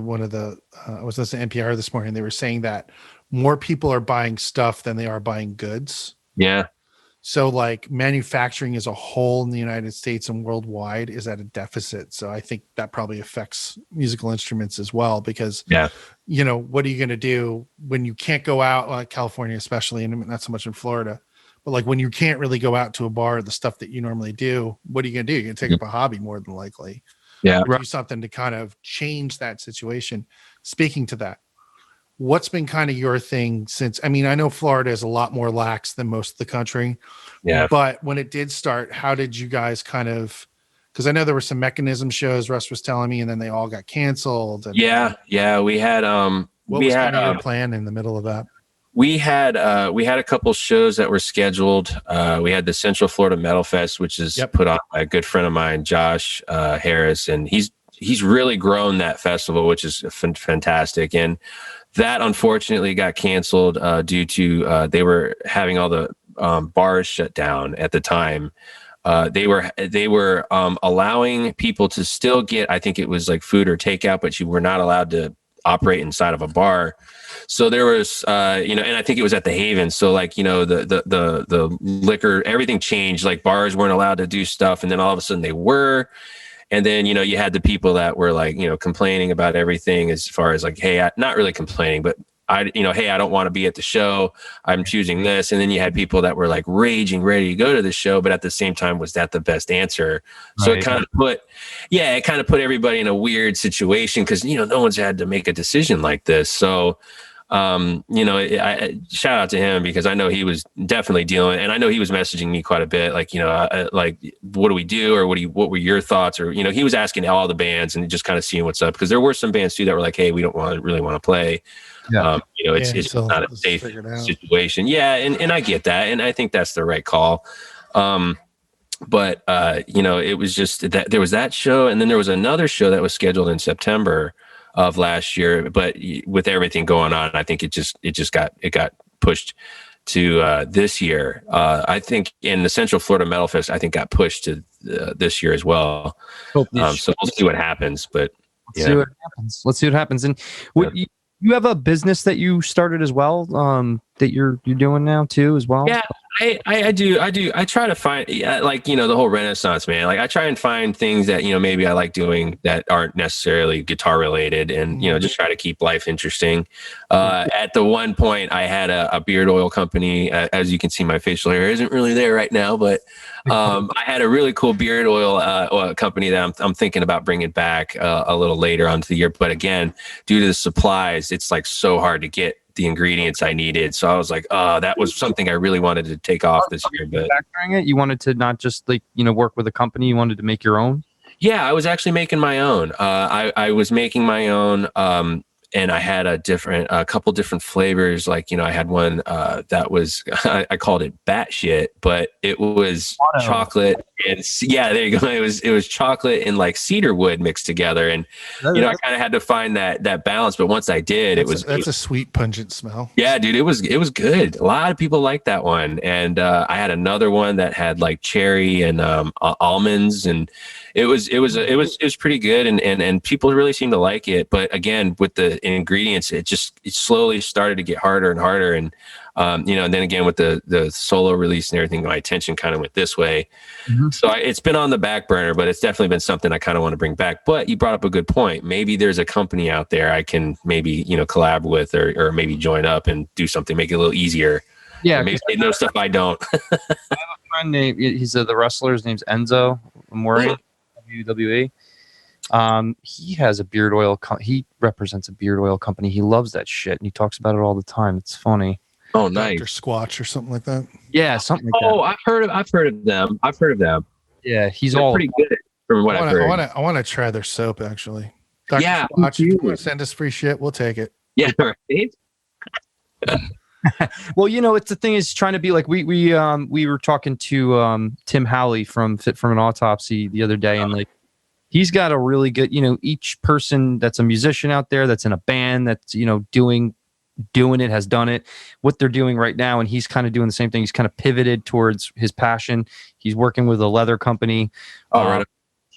I was listening to NPR this morning. They were saying that more people are buying stuff than they are buying goods. yeah, So like manufacturing as a whole in the United States and worldwide is at a deficit. So I think that probably affects musical instruments as well, because, yeah, what are you going to do when you can't go out, like California, especially, and not so much in Florida, but like when you can't really go out to a bar, the stuff that you normally do, what are you going to do? You're going to take up a hobby more than likely. yeah. Or do something to kind of change that situation. Speaking to that, what's been kind of your thing since, I mean, I know Florida is a lot more lax than most of the country, Yeah. but when it did start, how did you guys kind of, because I know there were some Meka Nism shows Russ was telling me, and then they all got canceled. And Yeah. We had what was kind of your plan in the middle of that? we had a couple shows that were scheduled. We had the Central Florida Metal Fest, which is put on by a good friend of mine, Josh Harris, and he's really grown that festival, which is fantastic. And that unfortunately got canceled due to they were having all the bars shut down at the time. They were allowing people to still get, I think it was like food or takeout, but you were not allowed to operate inside of a bar. So there was, and I think it was at the Haven. So like, the liquor, everything changed. Like bars weren't allowed to do stuff, and then all of a sudden they were. And then, you had the people that were like, complaining about everything as far as like, hey, not really complaining, but hey, I don't want to be at the show. I'm choosing this. And then you had people that were like raging, ready to go to the show, but at the same time, was that the best answer? So it kind of put everybody in a weird situation, because, no one's had to make a decision like this. So, I shout out to him, because I know he was definitely dealing, and I know he was messaging me quite a bit, like, like, what do we do? Or what were your thoughts? Or, he was asking all the bands and just kind of seeing what's up. Because there were some bands too that were like, hey, we don't really want to play. Yeah. It's not a safe situation. Yeah. And I get that. And I think that's the right call. But it was just that there was that show. And then there was another show that was scheduled in September of last year, but with everything going on, I think it got pushed to this year. I think in the Central Florida Metal Fest, I think got pushed to this year as well. So we'll see what happens. But let's see what happens. And you have a business that you started as well, that you're doing now too as well. Yeah, I do. I try to find, the whole Renaissance, man. Like I try and find things that, maybe I like doing that aren't necessarily guitar related, and, just try to keep life interesting. At the one point I had a beard oil company. As you can see, my facial hair isn't really there right now, but I had a really cool beard oil company that I'm thinking about bringing back a little later on to the year. But again, due to the supplies, it's like so hard to get the ingredients I needed. So I was like, that was something I really wanted to take off this year. But you wanted to not just work with a company, you wanted to make your own? Yeah, I was actually making my own. I was making my own, and I had a couple different flavors. Like, I had one that was, I called it batshit, but it was chocolate and there you go. It was chocolate and like cedar wood mixed together, and I kind of had to find that balance. But once I did, that's a sweet, pungent smell. Yeah, dude, it was good. A lot of people liked that one, and I had another one that had like cherry and almonds, and it was pretty good, and people really seemed to like it. But again, with the ingredients, it slowly started to get harder and harder, and and then again with the solo release and everything, my attention kind of went this way. Mm-hmm. So it's been on the back burner, but it's definitely been something I kind of want to bring back. But you brought up a good point. Maybe there's a company out there I can maybe collab with, or maybe join up and do something, make it a little easier. Yeah, maybe they know stuff I don't. I have a friend named, he's the wrestler. His name's Enzo Amore, WWE. He has a beard oil. He represents a beard oil company. He loves that shit, and he talks about it all the time. It's funny. Oh, nice. Dr. Squatch or something like that. Yeah, something like that. Oh, I've heard of them. Yeah, They're all pretty good from what I've heard. I want to try their soap actually. Dr. Yeah, Squatch, if you want to send us free shit, we'll take it. Yeah, right. Well, it's the thing is trying to be like we were talking to Tim Howley from Fit from an Autopsy the other day, and like he's got a really good, each person that's a musician out there that's in a band that's doing it, has done it, what they're doing right now, and he's kind of doing the same thing. He's kind of pivoted towards his passion. He's working with a leather company. Right.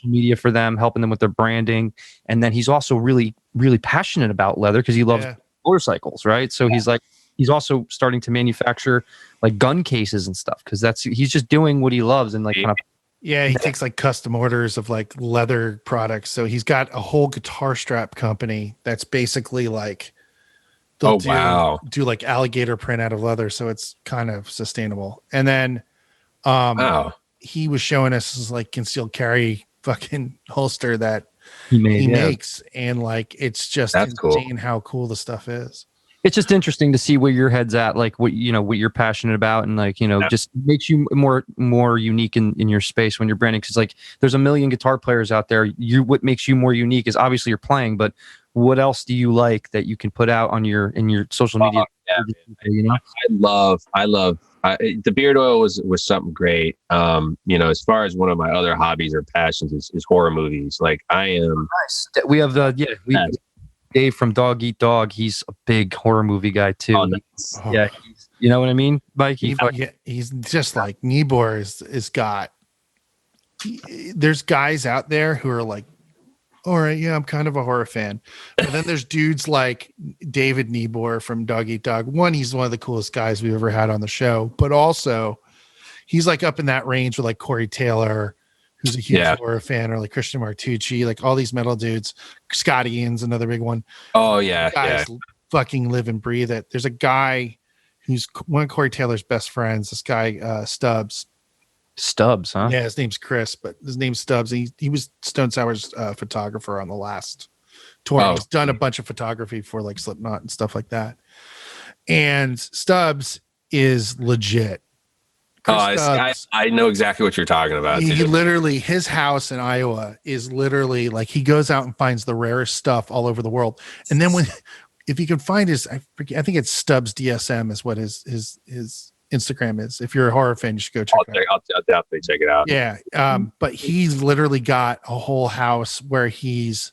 social media for them, helping them with their branding. And then he's also really, really passionate about leather because he loves motorcycles, right? So he's also starting to manufacture like gun cases and stuff because he's just doing what he loves and like kind of. Yeah, he takes like custom orders of like leather products. So he's got a whole guitar strap company that's basically like they'll do like alligator print out of leather, so it's kind of sustainable. And then he was showing us his like concealed carry fucking holster that he makes, and like it's just insane how cool the stuff is. It's just interesting to see where your head's at, like what you're passionate about, and like just makes you more unique in your space when you're branding. Because like there's a million guitar players out there. What makes you more unique is obviously your playing, but what else do you like that you can put out on your social media? I love the beard oil was something great. As far as one of my other hobbies or passions is horror movies. Like I am. Nice. We have Dave from Dog Eat Dog. He's a big horror movie guy too. Oh, nice. You know what I mean, Mike? He's just like Niebuhr is got. There's guys out there who are like, all right, yeah, I'm kind of a horror fan. But then there's dudes like David Niebuhr from Dog Eat Dog. One, he's one of the coolest guys we've ever had on the show, but also he's like up in that range with like Corey Taylor, who's a huge horror fan, or like Christian Martucci, like all these metal dudes. Scott Ian's another big one. Oh yeah, guys fucking live and breathe it. There's a guy who's one of Corey Taylor's best friends. This guy Stubbs. Stubbs, huh? Yeah, his name's Chris, but his name's Stubbs. He was Stone Sour's photographer on the last tour. He's done a bunch of photography for like Slipknot and stuff like that. And Stubbs is legit. Stubbs, I know exactly what you're talking about. He literally, his house in Iowa is literally like he goes out and finds the rarest stuff all over the world. And then if you can find I think it's Stubbs DSM is what his Instagram is. If you're a horror fan, you should go check it out. I'll definitely check it out. Yeah. But he's literally got a whole house where his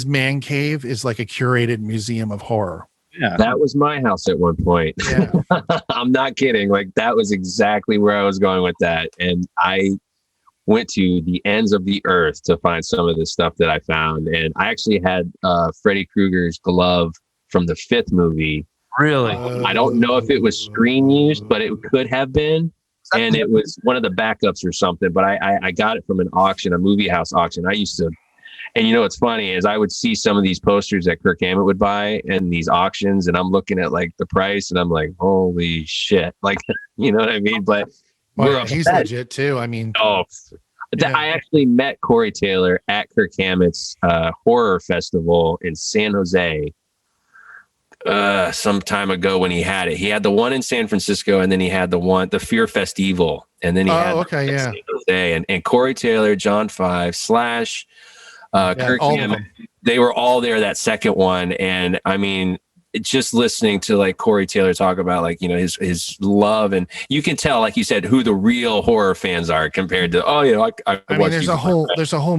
man cave is like a curated museum of horror. Yeah. That was my house at one point. Yeah. I'm not kidding. Like that was exactly where I was going with that. And I went to the ends of the earth to find some of the stuff that I found. And I actually had Freddy Krueger's glove from the 5th movie. Really? I don't know if it was screen used, but it could have been. And it was one of the backups or something. But I got it from an auction, a movie house auction. I used to, and you know what's funny is I would see some of these posters that Kirk Hammett would buy in these auctions, and I'm looking at like the price, and I'm like, holy shit! Like, you know what I mean? But he's legit too. I mean, I actually met Corey Taylor at Kirk Hammett's horror festival in San Jose. Some time ago when he had it. He had the one in San Francisco, and then he had the Fear Festival, and then he had San Jose, and Corey Taylor, John 5, Slash, Kirk Hammett. They were all there that second one, and I mean, just listening to like Corey Taylor talk about like his love, and you can tell, like you said, who the real horror fans are compared to I mean there's a whole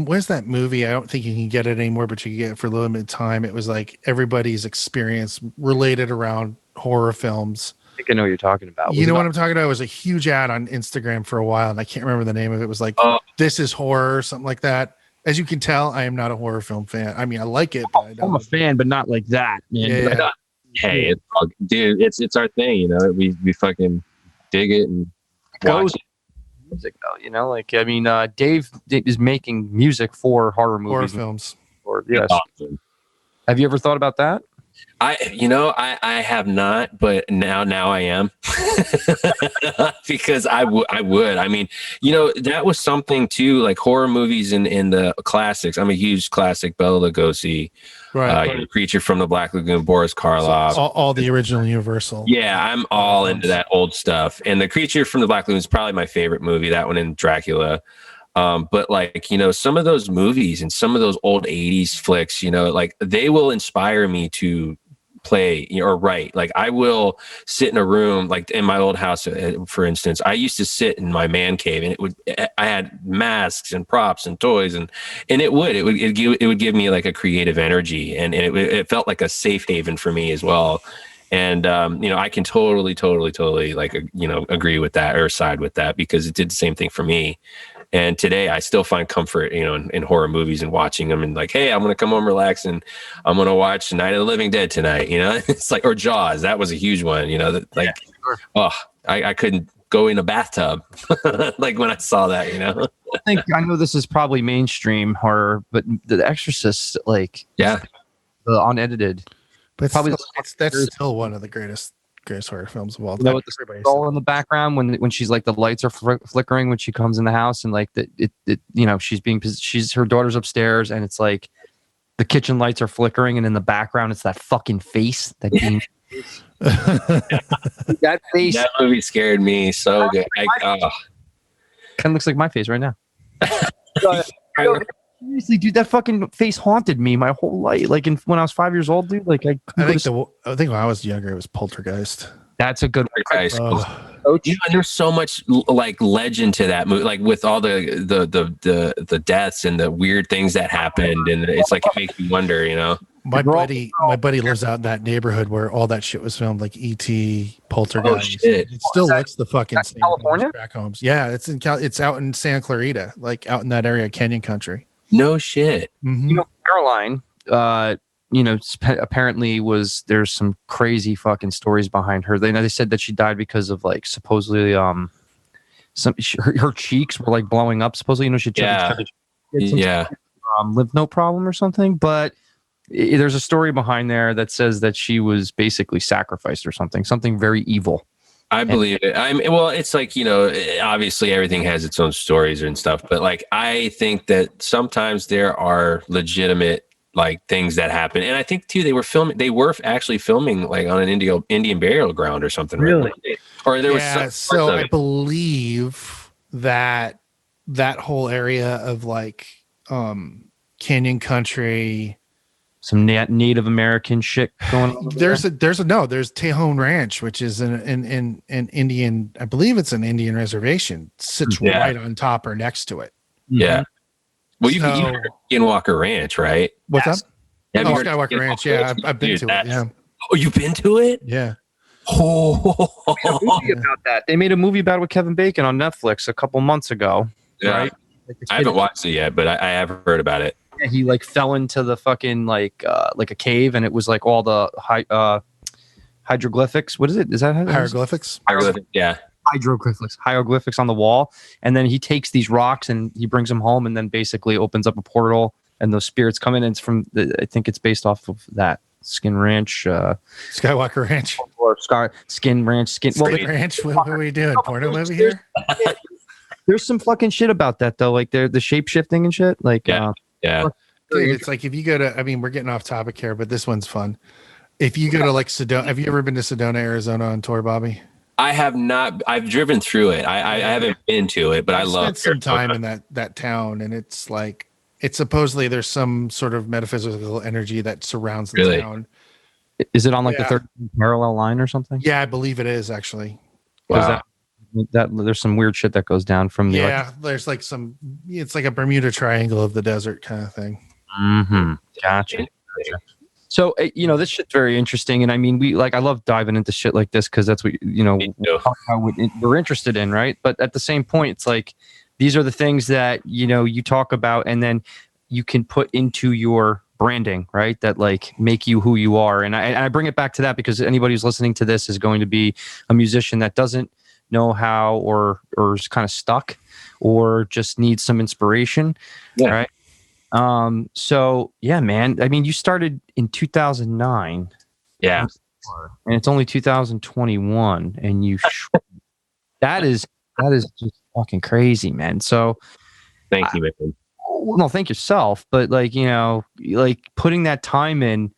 where's that movie? I don't think you can get it anymore, but you can get it for a limited time. It was like everybody's experience related around horror films. I think I know what you're talking about. You know what I'm talking about? It was a huge ad on Instagram for a while, and I can't remember the name of it. It was like This Is Horror or something like that. As you can tell, I am not a horror film fan. I mean, I like it, but I'm a fan, but not like that, man. Yeah. Hey, it's our thing, we fucking dig it and watch it. Music though, I mean, Dave is making music for horror movies, horror films. Awesome. Have you ever thought about that? I have not, but now I am because I would. I mean, that was something too, like horror movies in the classics. I'm a huge classic Bela Lugosi, right? Creature from the Black Lagoon, Boris Karloff, all the original Universal. Yeah, I'm all into that old stuff. And the Creature from the Black Lagoon is probably my favorite movie. That one and Dracula. But like, some of those movies and some of those old 80s flicks, like they will inspire me to play or write. Like I will sit in a room, like in my old house, for instance, I used to sit in my man cave, and I had masks and props and toys, and it would give me like a creative energy, and it felt like a safe haven for me as well. And, I can totally like, agree with that or side with that, because it did the same thing for me. And today I still find comfort, in horror movies and watching them and like, hey, I'm going to come home, relax, and I'm going to watch Night of the Living Dead tonight. It's like, or Jaws. That was a huge one, I couldn't go in a bathtub like when I saw that, I know this is probably mainstream horror, but The Exorcist, like, the unedited, but probably that's still one of the greatest horror films of all time. With the skull in the background when she's like the lights are flickering when she comes in the house, and like she's her daughter's upstairs, and it's like the kitchen lights are flickering, and in the background it's that fucking face that that face. That movie scared me so good. Kind of looks like my face right now. Seriously, dude, that fucking face haunted me my whole life. Like when I was 5 years old, dude. Like I think when I was younger, it was Poltergeist. That's a good one. And there's so much like legend to that movie, like with all the deaths and the weird things that happened, and it's like it makes you wonder, My buddy lives out in that neighborhood where all that shit was filmed, like E.T., Poltergeist. Oh, shit. It still looks the fucking same. California? Back homes. Yeah, it's out in Santa Clarita, like out in that area, Canyon Country. No shit. Mm-hmm. Caroline, apparently there's some crazy fucking stories behind her. They said that she died because of like supposedly her cheeks were like blowing up. Supposedly, she had lymph node problem or something. But there's a story behind there that says that she was basically sacrificed or something very evil. I believe it. It's like, obviously everything has its own stories and stuff, but like, I think that sometimes there are legitimate like things that happen. And I think too, they were actually filming like on an Indian burial ground or something. Really? Right? Or there was so I believe that whole area of like, Canyon Country, some Native American shit going on. There's Tejon Ranch, which is an Indian, I believe it's an Indian reservation, sits right on top or next to it. Yeah. Well, you've heard of Skinwalker Ranch, right? What's up? Yeah, Skywalker Ranch. Yeah, I've been to it. Yeah. Oh, you've been to it? Yeah. Oh, movie about that. They made a movie about it with Kevin Bacon on Netflix a couple months ago. Yeah. Right? I haven't watched it yet, but I have heard about it. Yeah, he like fell into the fucking like a cave, and it was like all the hieroglyphics. What is it? Is that hieroglyphics? Hieroglyphics, yeah. Hieroglyphics on the wall, and then he takes these rocks and he brings them home, and then basically opens up a portal, and those spirits come in. And it's from I think it's based off of that Skin Ranch, Skywalker Ranch, or Skin Ranch. Ranch. What are we doing? Porno movie here? There's some fucking shit about that though, like the shape shifting and shit. Like yeah. Dude, it's like if you go to, we're getting off topic here, but this one's fun. If you go to like Sedona, have you ever been to Sedona, Arizona on tour, Bobby? I have not. I've driven through it. I haven't been to it, but I love. Spent some time in that town, and it's like supposedly there's some sort of metaphysical energy that surrounds the town. Is it on like the third parallel line or something? Yeah, I believe it is actually. Wow. That there's some weird shit that goes down from the there's like it's like a Bermuda Triangle of the desert kind of thing. Mm-hmm. Gotcha. So this shit's very interesting, and I mean I love diving into shit like this because that's what we're interested in, right? But at the same point, it's like these are the things that you talk about, and then you can put into your branding, right? That like make you who you are, and I bring it back to that because anybody who's listening to this is going to be a musician that doesn't know how or is kind of stuck or just needs some inspiration, right? So yeah, man, I mean you started in 2009, and it's only 2021, and you that is just fucking crazy, man. So thank you, man. No, thank yourself, but like putting that time in,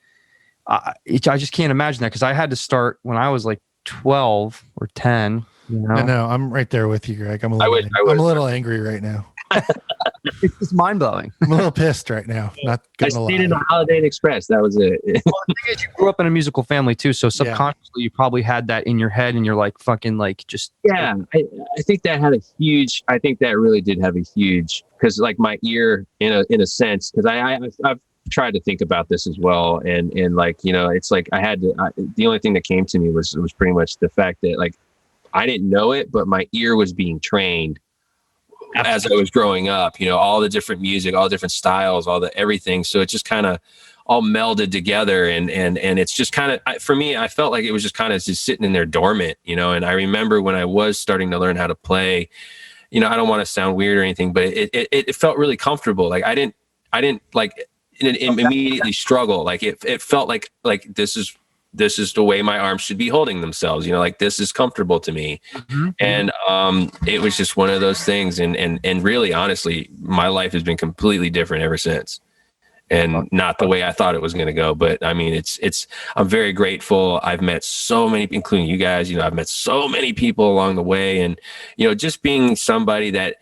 I just can't imagine that because I had to start when I was like 12 or 10. I know. I'm right there with you, Greg. I'm a little angry right now. It's just mind blowing. I'm a little pissed right now. Not gonna lie. I stayed in the Holiday Inn Express. That was it. Well, the thing is, you grew up in a musical family too, so subconsciously you probably had that in your head, and you're like fucking like just. Yeah, I think that had a huge. I think that really did have a huge because like my ear in a sense because I've tried to think about this as well, and like it's like I had to. The only thing that came to me was pretty much the fact that like I didn't know it, but my ear was being trained as I was growing up, all the different music, all the different styles, all the everything. So it just kind of all melded together, and it's just kind of, for me, I felt like it was just kind of just sitting in there dormant, and I remember when I was starting to learn how to play, I don't want to sound weird or anything, but it felt really comfortable. Like I didn't like immediately struggle. Like it felt like this is the way my arms should be holding themselves, like this is comfortable to me. Mm-hmm. And it was just one of those things, and really honestly, my life has been completely different ever since. And not the way I thought it was going to go. But I mean, I'm very grateful. I've met so many, including you guys, I've met so many people along the way, and, just being somebody that,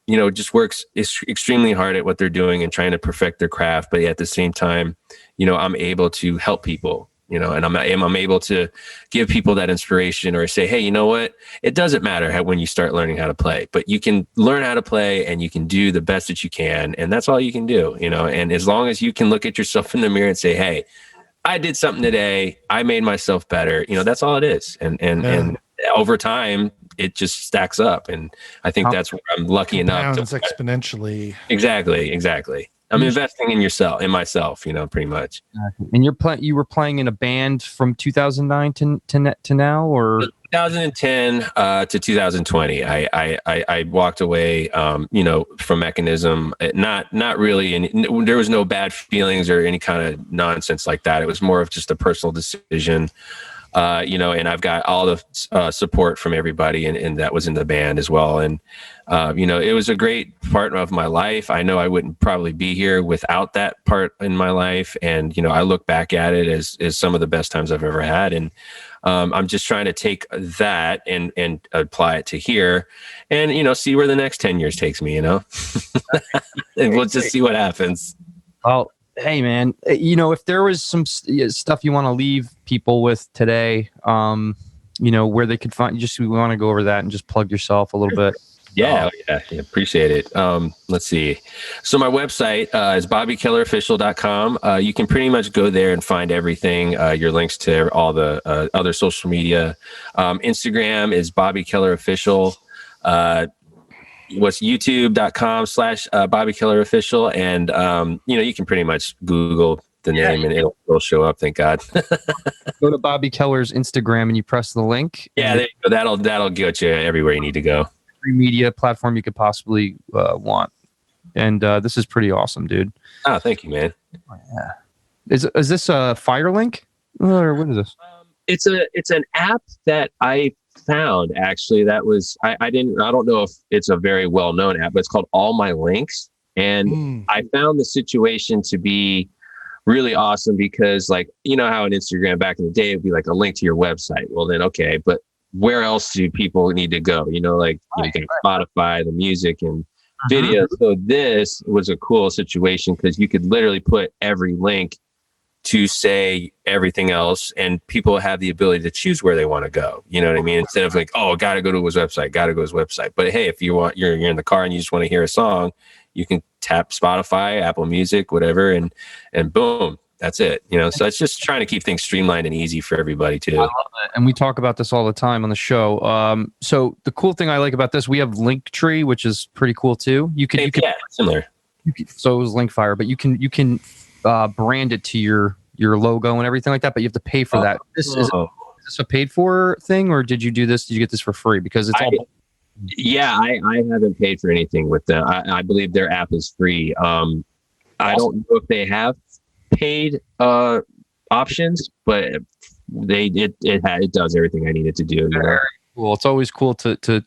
just works extremely hard at what they're doing and trying to perfect their craft. But at the same time, I'm able to help people, and I'm able to give people that inspiration, or say, hey, you know what? It doesn't matter when you start learning how to play, but you can learn how to play and you can do the best that you can. And that's all you can do, and as long as you can look at yourself in the mirror and say, hey, I did something today, I made myself better, that's all it is. And over time, it just stacks up. And I think that's where I'm lucky enough to exponentially. Exactly. I'm investing in myself, pretty much. And you were playing in a band from 2009 to now, or 2010 to 2020. I walked away, from Meka Nism. Not really, and there was no bad feelings or any kind of nonsense like that. It was more of just a personal decision. And I've got all the support from everybody, and that was in the band as well. And, it was a great part of my life. I know I wouldn't probably be here without that part in my life. And, I look back at it as some of the best times I've ever had. And I'm just trying to take that and apply it to here and, see where the next 10 years takes me, and we'll just see what happens. Well, hey man, if there was some stuff you want to leave people with today, where they could find, we want to go over that and just plug yourself a little bit. Yeah, appreciate it. Let's see. So my website is bobbykellerofficial.com. You can pretty much go there and find everything, your links to all the other social media. Instagram is bobbykellerofficial. What's youtube.com/bobbykellerofficial. And, you can pretty much Google the name and it'll show up. Thank God. Go to Bobby Keller's Instagram and you press the link. Yeah, there you go. That'll get you everywhere you need to go. Every media platform you could possibly want. And this is pretty awesome, dude. Oh, thank you, man. Yeah. Is this a Firelink? Or what is this? It's an app that I found, actually. That was I don't know if it's a very well-known app, but it's called All My Links. And I found the situation to be really awesome because, like, how on Instagram back in the day, it'd be like a link to your website. Well, then, okay, but where else do people need to go? You can Spotify, the music and videos. So this was a cool situation because you could literally put every link to say everything else, and people have the ability to choose where they want to go. You know what I mean? Instead of like, oh, got to go to his website. But hey, if you're in the car and you just want to hear a song, you can tap Spotify, Apple Music, whatever, and boom, that's it. So it's just trying to keep things streamlined and easy for everybody too. I love it. And we talk about this all the time on the show. So the cool thing I like about this, we have Linktree, which is pretty cool too. You can similar. So it was Linkfire, but you can brand it to your logo and everything like that, but you have to pay for that. Is this a paid for thing, or did you get this for free? Because it's all. Yeah, I haven't paid for anything with them. I believe their app is free. I don't know if they have paid options, but it does everything I need it to do. Very cool. It's always cool to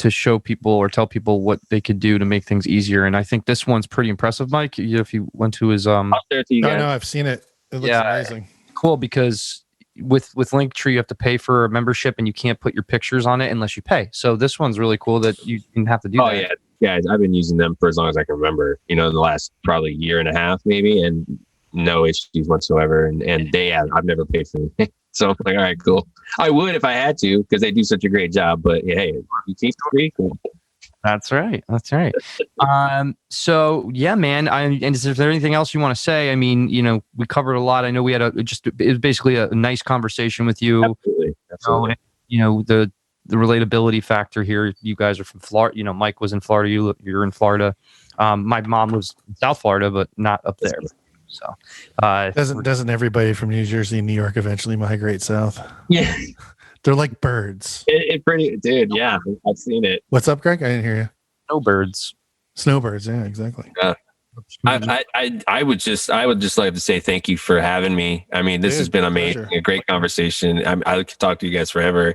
show people or tell people what they could do to make things easier. And I think this one's pretty impressive, Mike. If you went to his No, I've seen it. It looks amazing. Cool, because with Linktree you have to pay for a membership and you can't put your pictures on it unless you pay. So this one's really cool that you didn't have to do that. Oh yeah. Yeah, I've been using them for as long as I can remember, in the last probably year and a half maybe, and no issues whatsoever. And I've never paid for anything. So I'm like, all right, cool. I would if I had to, because they do such a great job. But hey, you keep it free, cool. That's right. So yeah, man. And is there anything else you want to say? I mean, we covered a lot. I know we had it was basically a nice conversation with you. Absolutely. the relatability factor here. You guys are from Florida. You know, Mike was in Florida. You're in Florida. My mom lives in South Florida, but not up there. So doesn't everybody from New Jersey and New York eventually migrate south? Yeah, They're like birds. it pretty, dude. Yeah, I've seen it. What's up, Greg? I didn't hear you. Snowbirds. Snowbirds. Yeah, exactly. I would just like to say thank you for having me. I mean, this has been amazing, a great conversation. I could talk to you guys forever,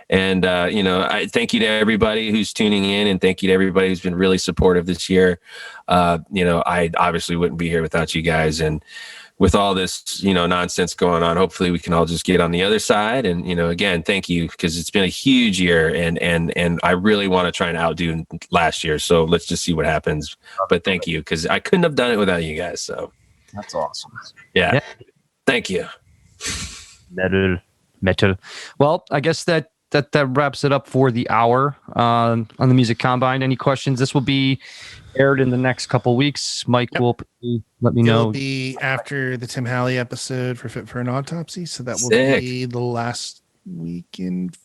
and I thank you to everybody who's tuning in, and thank you to everybody who's been really supportive this year. I obviously wouldn't be here without you guys, and with all this, nonsense going on, hopefully we can all just get on the other side. And, again, thank you, because it's been a huge year, and I really want to try and outdo last year. So let's just see what happens. But thank you, because I couldn't have done it without you guys. So that's awesome. Yeah. Thank you. Metal. Well, I guess that wraps it up for the hour on the Music Combine. Any questions? This will be aired in the next couple weeks. Mike will let me know. It'll be after the Tim Halley episode for Fit for an Autopsy, so that will be the last weekend.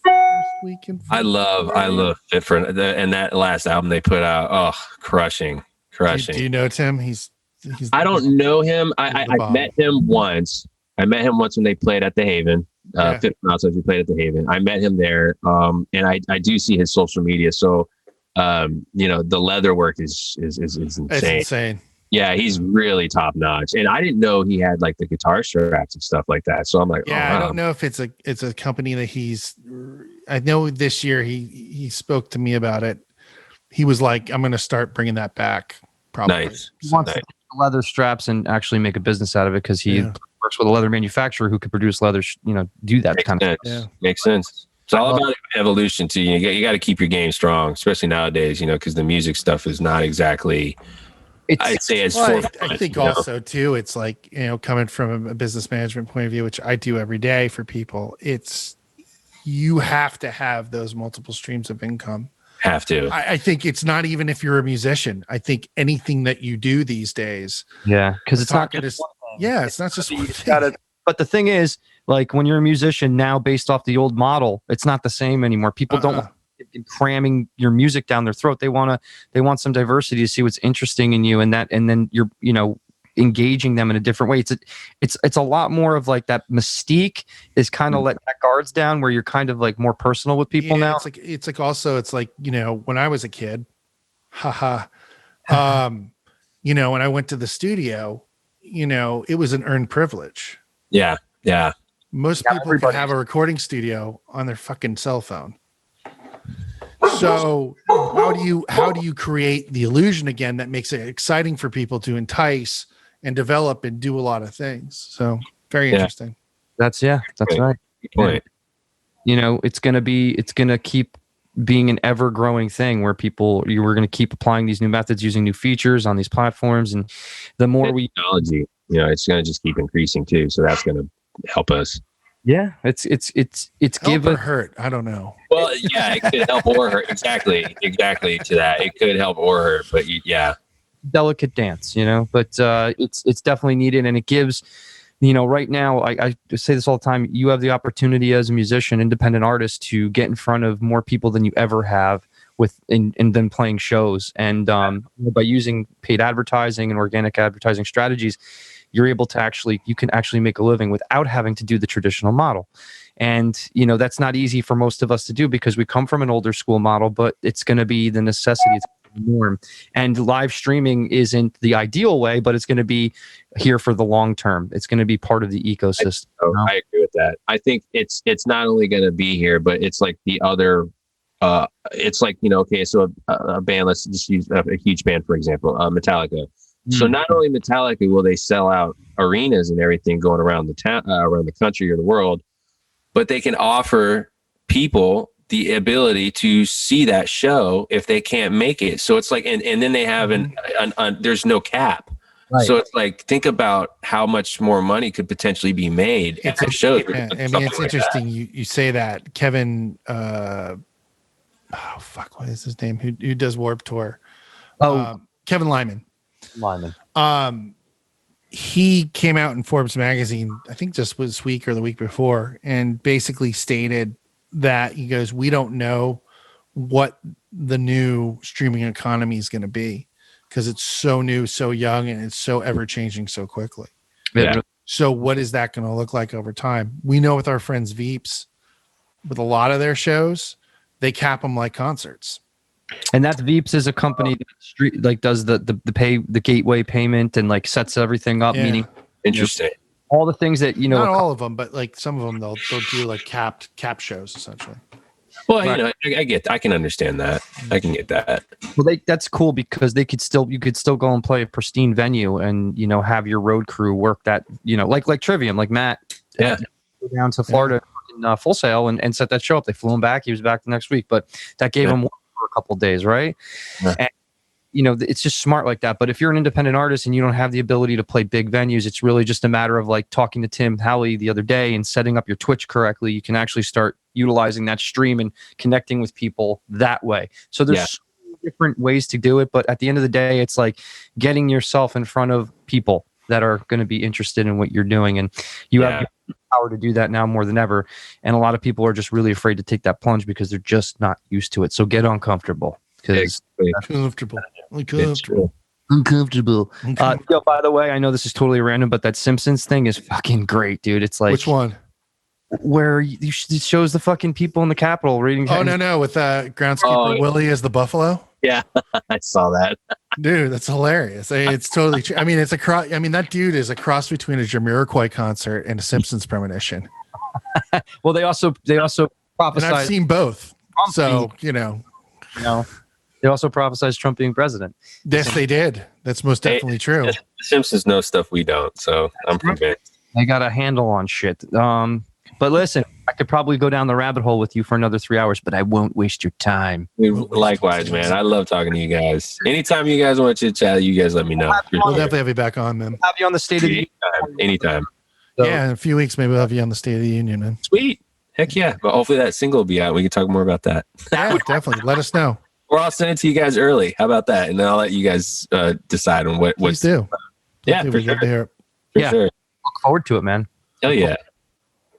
I love Fit for and that last album they put out. Oh, crushing. Do you know Tim? He's I don't know him. I met him once. When they played at the Haven. Fit for an Autopsy, we played at the Haven. I met him there, and I do see his social media. So. The leather work is insane. It's insane. Yeah, he's really top notch. And I didn't know he had like the guitar straps and stuff like that. So I'm like, yeah, I don't know if it's a company that I know this year he spoke to me about it. He was like, I'm going to start bringing that back. Probably. Nice. He wants to leather straps and actually make a business out of it, because he works with a leather manufacturer who could produce leather, do that kind of stuff. Yeah. Makes sense. It's all about evolution too. You got to keep your game strong, especially nowadays, because the music stuff is not exactly. I'd say it's. I think also too, it's like, coming from a business management point of view, which I do every day for people. You have to have those multiple streams of income. Have to. I think it's not even if you're a musician. I think anything that you do these days. Yeah, because it's not just. Yeah, it's not just one thing. But the thing is, like, when you're a musician now, based off the old model, it's not the same anymore. People don't want cramming your music down their throat. They want some diversity to see what's interesting in you, and then you're engaging them in a different way. It's a lot more of like that mystique is kind of let that guards down, where you're kind of like more personal with people now. It's like when I was a kid, when I went to the studio, it was an earned privilege. Yeah. Most people can have a recording studio on their fucking cell phone. So how do you create the illusion again that makes it exciting for people to entice and develop and do a lot of things? So very interesting. That's right. Good point. It's gonna keep being an ever growing thing where we're gonna keep applying these new methods, using new features on these platforms, and the more technology, it's gonna just keep increasing too. So that's gonna help us. Yeah, it's help or hurt. I don't know. Well, yeah, it could help or hurt. Exactly to that. It could help or hurt, but yeah, delicate dance, But it's definitely needed, and it gives, right now. I say this all the time. You have the opportunity as a musician, independent artist, to get in front of more people than you ever have and then playing shows, and by using paid advertising and organic advertising strategies, you're able to you can actually make a living without having to do the traditional model. And, that's not easy for most of us to do, because we come from an older school model, but it's going to be the necessity. It's the norm. And live streaming isn't the ideal way, but it's going to be here for the long term. It's going to be part of the ecosystem. I agree with that. I think it's not only going to be here, but it's like the other, it's like, okay, so a band, let's just use a huge band, for example, Metallica. So not only Metallica will they sell out arenas and everything going around the town, around the country or the world, but they can offer people the ability to see that show if they can't make it. So it's like, and then they have there's no cap. Right. So it's like, think about how much more money could potentially be made at the shows. It's interesting you say that. Kevin, what is his name? Who does Warped Tour? Kevin Lyman. He came out in Forbes magazine, I think just this week or the week before, and basically stated that he goes, we don't know what the new streaming economy is going to be because it's so new, so young, and it's so ever changing so quickly. Yeah. So what is that going to look like over time? We know with our friends Veeps, with a lot of their shows, they cap them like concerts. And that's Veeps is a company that like does the gateway payment and like sets everything up, Yeah. meaning Interesting. all the things that Not all of them, but like some of them they'll do like cap shows essentially. Well, I can understand that. I can get that. Well, that's cool because you could still go and play a pristine venue and have your road crew work that like Trivium, like Matt. Yeah. Go down to Florida in Full Sail and set that show up. They flew him back. He was back the next week, but that gave him work for a couple of days, right? Yeah. And it's just smart like that. But if you're an independent artist and you don't have the ability to play big venues, it's really just a matter of like talking to Tim Halley the other day and setting up your Twitch correctly. You can actually start utilizing that stream and connecting with people that way. So there's so many different ways to do it. But at the end of the day, it's like getting yourself in front of people that are going to be interested in what you're doing. And you have the power to do that now more than ever. And a lot of people are just really afraid to take that plunge because they're just not used to it. So get uncomfortable. Uncomfortable. Yo, by the way, I know this is totally random, but that Simpsons thing is fucking great, dude. It's like, which one? Where it shows the fucking people in the Capitol reading. Oh no, with groundskeeper Willie as the buffalo. Yeah, I saw that. Dude, that's hilarious. It's totally true. I mean, it's a cross. I mean, that dude is a cross between a Jamiroquai concert and a Simpsons premonition. Well, they also prophesied. And I've seen both, Trump so they also prophesized Trump being president. Yes, they did. That's most definitely true. The Simpsons know stuff we don't, so I'm convinced. They got a handle on shit. But listen, I could probably go down the rabbit hole with you for another 3 hours, but I won't waste your time. Likewise, man. I love talking to you guys. Anytime you guys want to chit chat, you guys let me know. We'll definitely have you back on, man. Have you on the State of the Union. Anytime. So, yeah, in a few weeks, maybe we'll have you on the State of the Union, man. Sweet. Heck yeah. But hopefully that single will be out. We can talk more about that. Yeah, definitely. Let us know. Or I'll send it to you guys early. How about that? And then I'll let you guys decide on what. Please do. Yeah, for sure. For sure. Look forward to it, man. Hell yeah.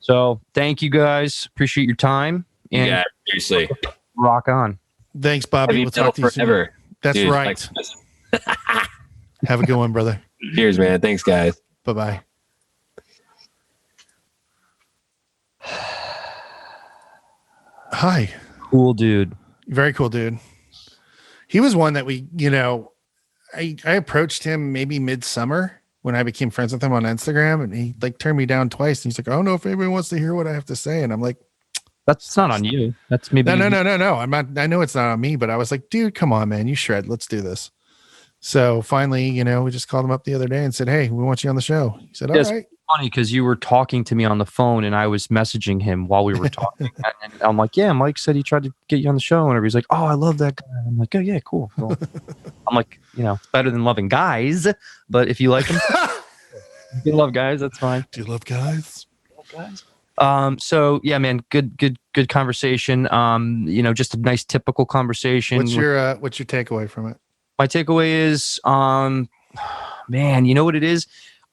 So thank you guys. Appreciate your time. And yeah, seriously. Rock on. Thanks, Bobby. We'll talk to you soon. That's dude, right. Have a good one, brother. Cheers, man. Thanks, guys. Bye-bye. Hi. Cool dude. Very cool dude. He was one that I approached him maybe midsummer when I became friends with him on Instagram, and he like turned me down twice. And he's like, I don't know if anybody wants to hear what I have to say. And I'm like, that's not on you. That's maybe. No. I'm not, I know it's not on me, but I was like, dude, come on, man. You shred. Let's do this. So finally, we just called him up the other day and said, hey, we want you on the show. He said, all right. Funny because you were talking to me on the phone and I was messaging him while we were talking. And I'm like, yeah, Mike said he tried to get you on the show. And he's like, oh, I love that guy. I'm like, oh, yeah, cool. I'm like, it's better than loving guys. But if you like him, you love guys, that's fine. Do you love guys? So yeah, man, good conversation. Just a nice typical conversation. What's your takeaway from it? My takeaway is, man, you know what it is?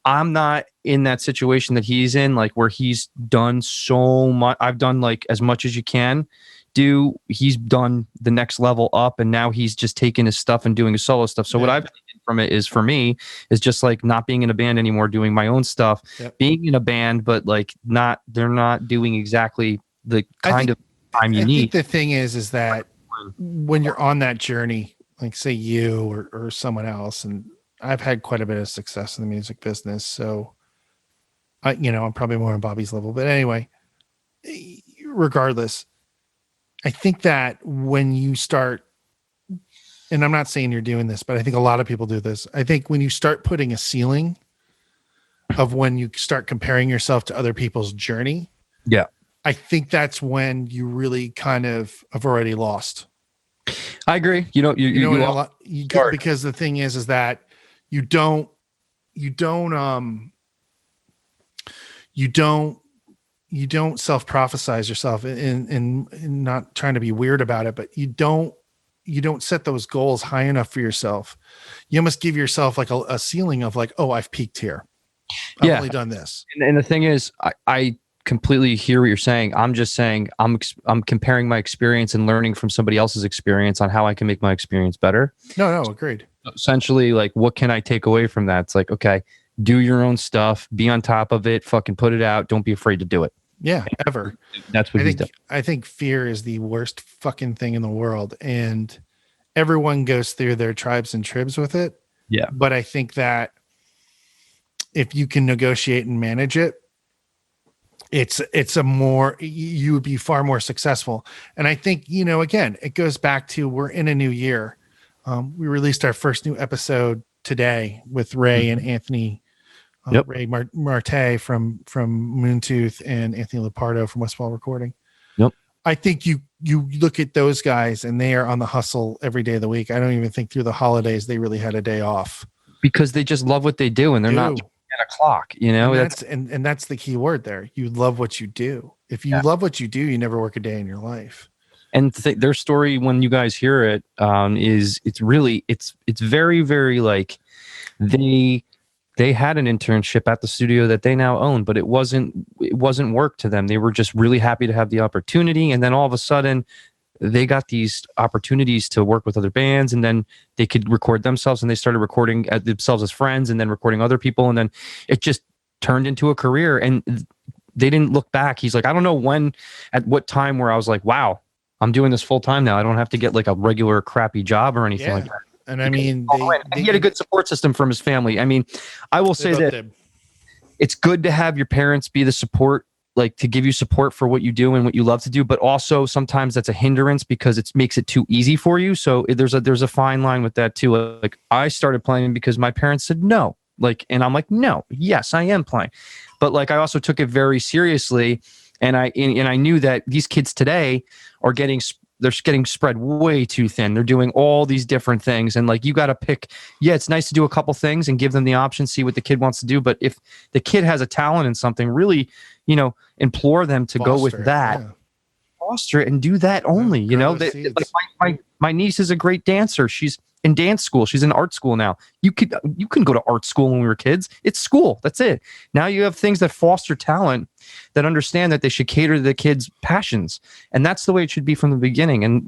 I'm not in that situation that he's in, like where he's done so much. I've done like as much as you can do. He's done the next level up, and now he's just taking his stuff and doing his solo stuff. So what I've taken from it is, for me, is just like not being in a band anymore, doing my own stuff, being in a band, but like they're not doing exactly the kind of time you need. I think the thing is that when you're on that journey, like say you or someone else, and I've had quite a bit of success in the music business, so I'm probably more on Bobby's level. But anyway, regardless, I think that when you start, and I'm not saying you're doing this, but I think a lot of people do this. I think when you start putting a ceiling of when you start comparing yourself to other people's journey, I think that's when you really kind of have already lost. I agree. Because the thing is that you don't self-prophesize yourself and not trying to be weird about it, but you don't set those goals high enough for yourself. You must give yourself like a ceiling of like, oh, I've peaked here. I've only done this. And the thing is, I completely hear what you're saying. I'm just saying I'm comparing my experience and learning from somebody else's experience on how I can make my experience better. No, agreed. Essentially, like, what can I take away from that? It's like, okay, do your own stuff, be on top of it, fucking put it out. Don't be afraid to do it. Yeah, ever. That's what I think fear is the worst fucking thing in the world, and everyone goes through their tribes and tribs with it. Yeah. But I think that if you can negotiate and manage it, you would be far more successful. And I think, again, it goes back to, we're in a new year. We released our first new episode today with Ray and Anthony. Ray Marte from Moontooth and Anthony Lepardo from Westward Recording. Yep. I think you look at those guys and they are on the hustle every day of the week. I don't even think through the holidays they really had a day off, because they just love what they do and they're not at a clock, And that's the key word there. You love what you do. If you love what you do, you never work a day in your life. And their story, when you guys hear it, is it's very, very like they had an internship at the studio that they now own, but it wasn't work to them. They were just really happy to have the opportunity. And then all of a sudden they got these opportunities to work with other bands, and then they could record themselves, and they started recording themselves as friends and then recording other people. And then it just turned into a career, and they didn't look back. He's like, I don't know at what time where I was like, wow, I'm doing this full time now. I don't have to get like a regular crappy job or anything like that. And I mean, he had a good support system from his family. I mean, I will say that it's good to have your parents be the support, like to give you support for what you do and what you love to do, but also sometimes that's a hindrance because it makes it too easy for you. So there's a fine line with that too. Like, I started playing because my parents said no, and I'm like, no, yes, I am playing. But like, I also took it very seriously. And I knew that these kids today are getting spread way too thin. They're doing all these different things. And like, you got to pick, it's nice to do a couple things and give them the option, see what the kid wants to do. But if the kid has a talent in something, really, implore them to go with that, foster it and do that only, like my niece is a great dancer. She's in dance school. She's in art school now. You couldn't go to art school when we were kids. It's school. That's it. Now you have things that foster talent, that understand that they should cater to the kids' passions. And that's the way it should be from the beginning. And,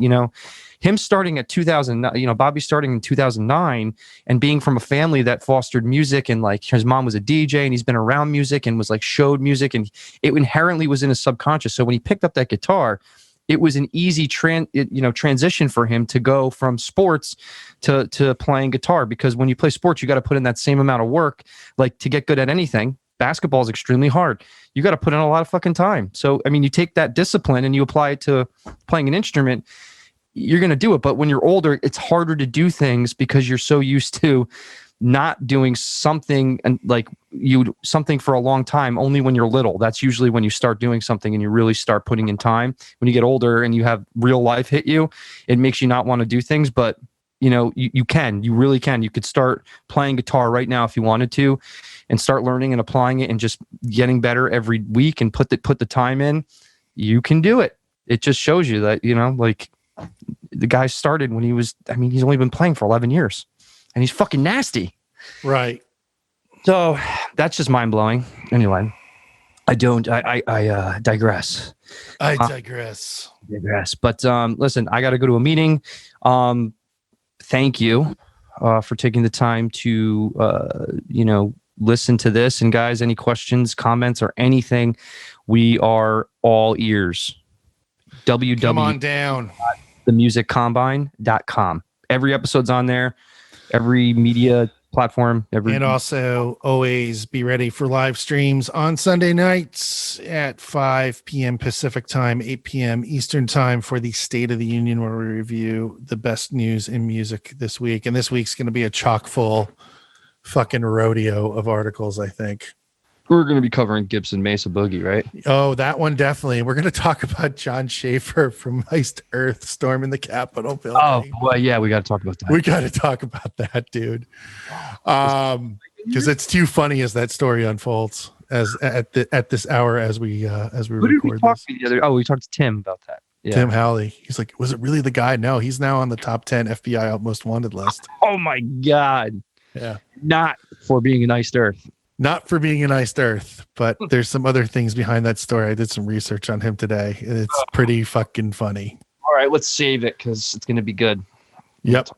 him starting at 2009, Bobby starting in 2009 and being from a family that fostered music, and like his mom was a DJ and he's been around music and was like showed music, and it inherently was in his subconscious. So when he picked up that guitar, it was an easy transition for him to go from sports to playing guitar, because when you play sports, you got to put in that same amount of work, like to get good at anything. Basketball is extremely hard. You got to put in a lot of fucking time. So, I mean, you take that discipline and you apply it to playing an instrument, you're going to do it. But when you're older, it's harder to do things because you're so used to not doing something and something for a long time. Only when you're little, that's usually when you start doing something and you really start putting in time. When you get older and you have real life hit you, it makes you not want to do things. But you really can. You could start playing guitar right now if you wanted to, and start learning and applying it and just getting better every week and put the time in. You can do it. It just shows you that, the guy started when he's only been playing for 11 years and he's fucking nasty. Right. So that's just mind blowing. Anyway, I digress. I digress. But listen, I got to go to a meeting. Thank you for taking the time to, listen to this. And guys, any questions, comments, or anything, we are all ears. Come on down. themusiccombine.com. Every episode's on there, every media platform. And also always be ready for live streams on Sunday nights at 5 p.m. Pacific time, 8 p.m. Eastern time for the State of the Union, where we review the best news in music this week. And this week's going to be a chock full fucking rodeo of articles, I think. We're going to be covering Gibson Mesa Boogie, right? Oh, that one definitely. We're going to talk about John Schaefer from Iced Earth storming the Capitol building. Oh, well, yeah, we got to talk about that. We got to talk about that, dude. Because it's too funny as that story unfolds at this hour as we record this. We talked to Tim about that. Yeah. Tim Howley. He's like, was it really the guy? No, he's now on the top 10 FBI most wanted list. Oh my God. Yeah. Not for being an Iced Earth. Not for being an iced earth, but there's some other things behind that story. I did some research on him today, and it's pretty fucking funny. All right, let's save it because it's going to be good. Yep.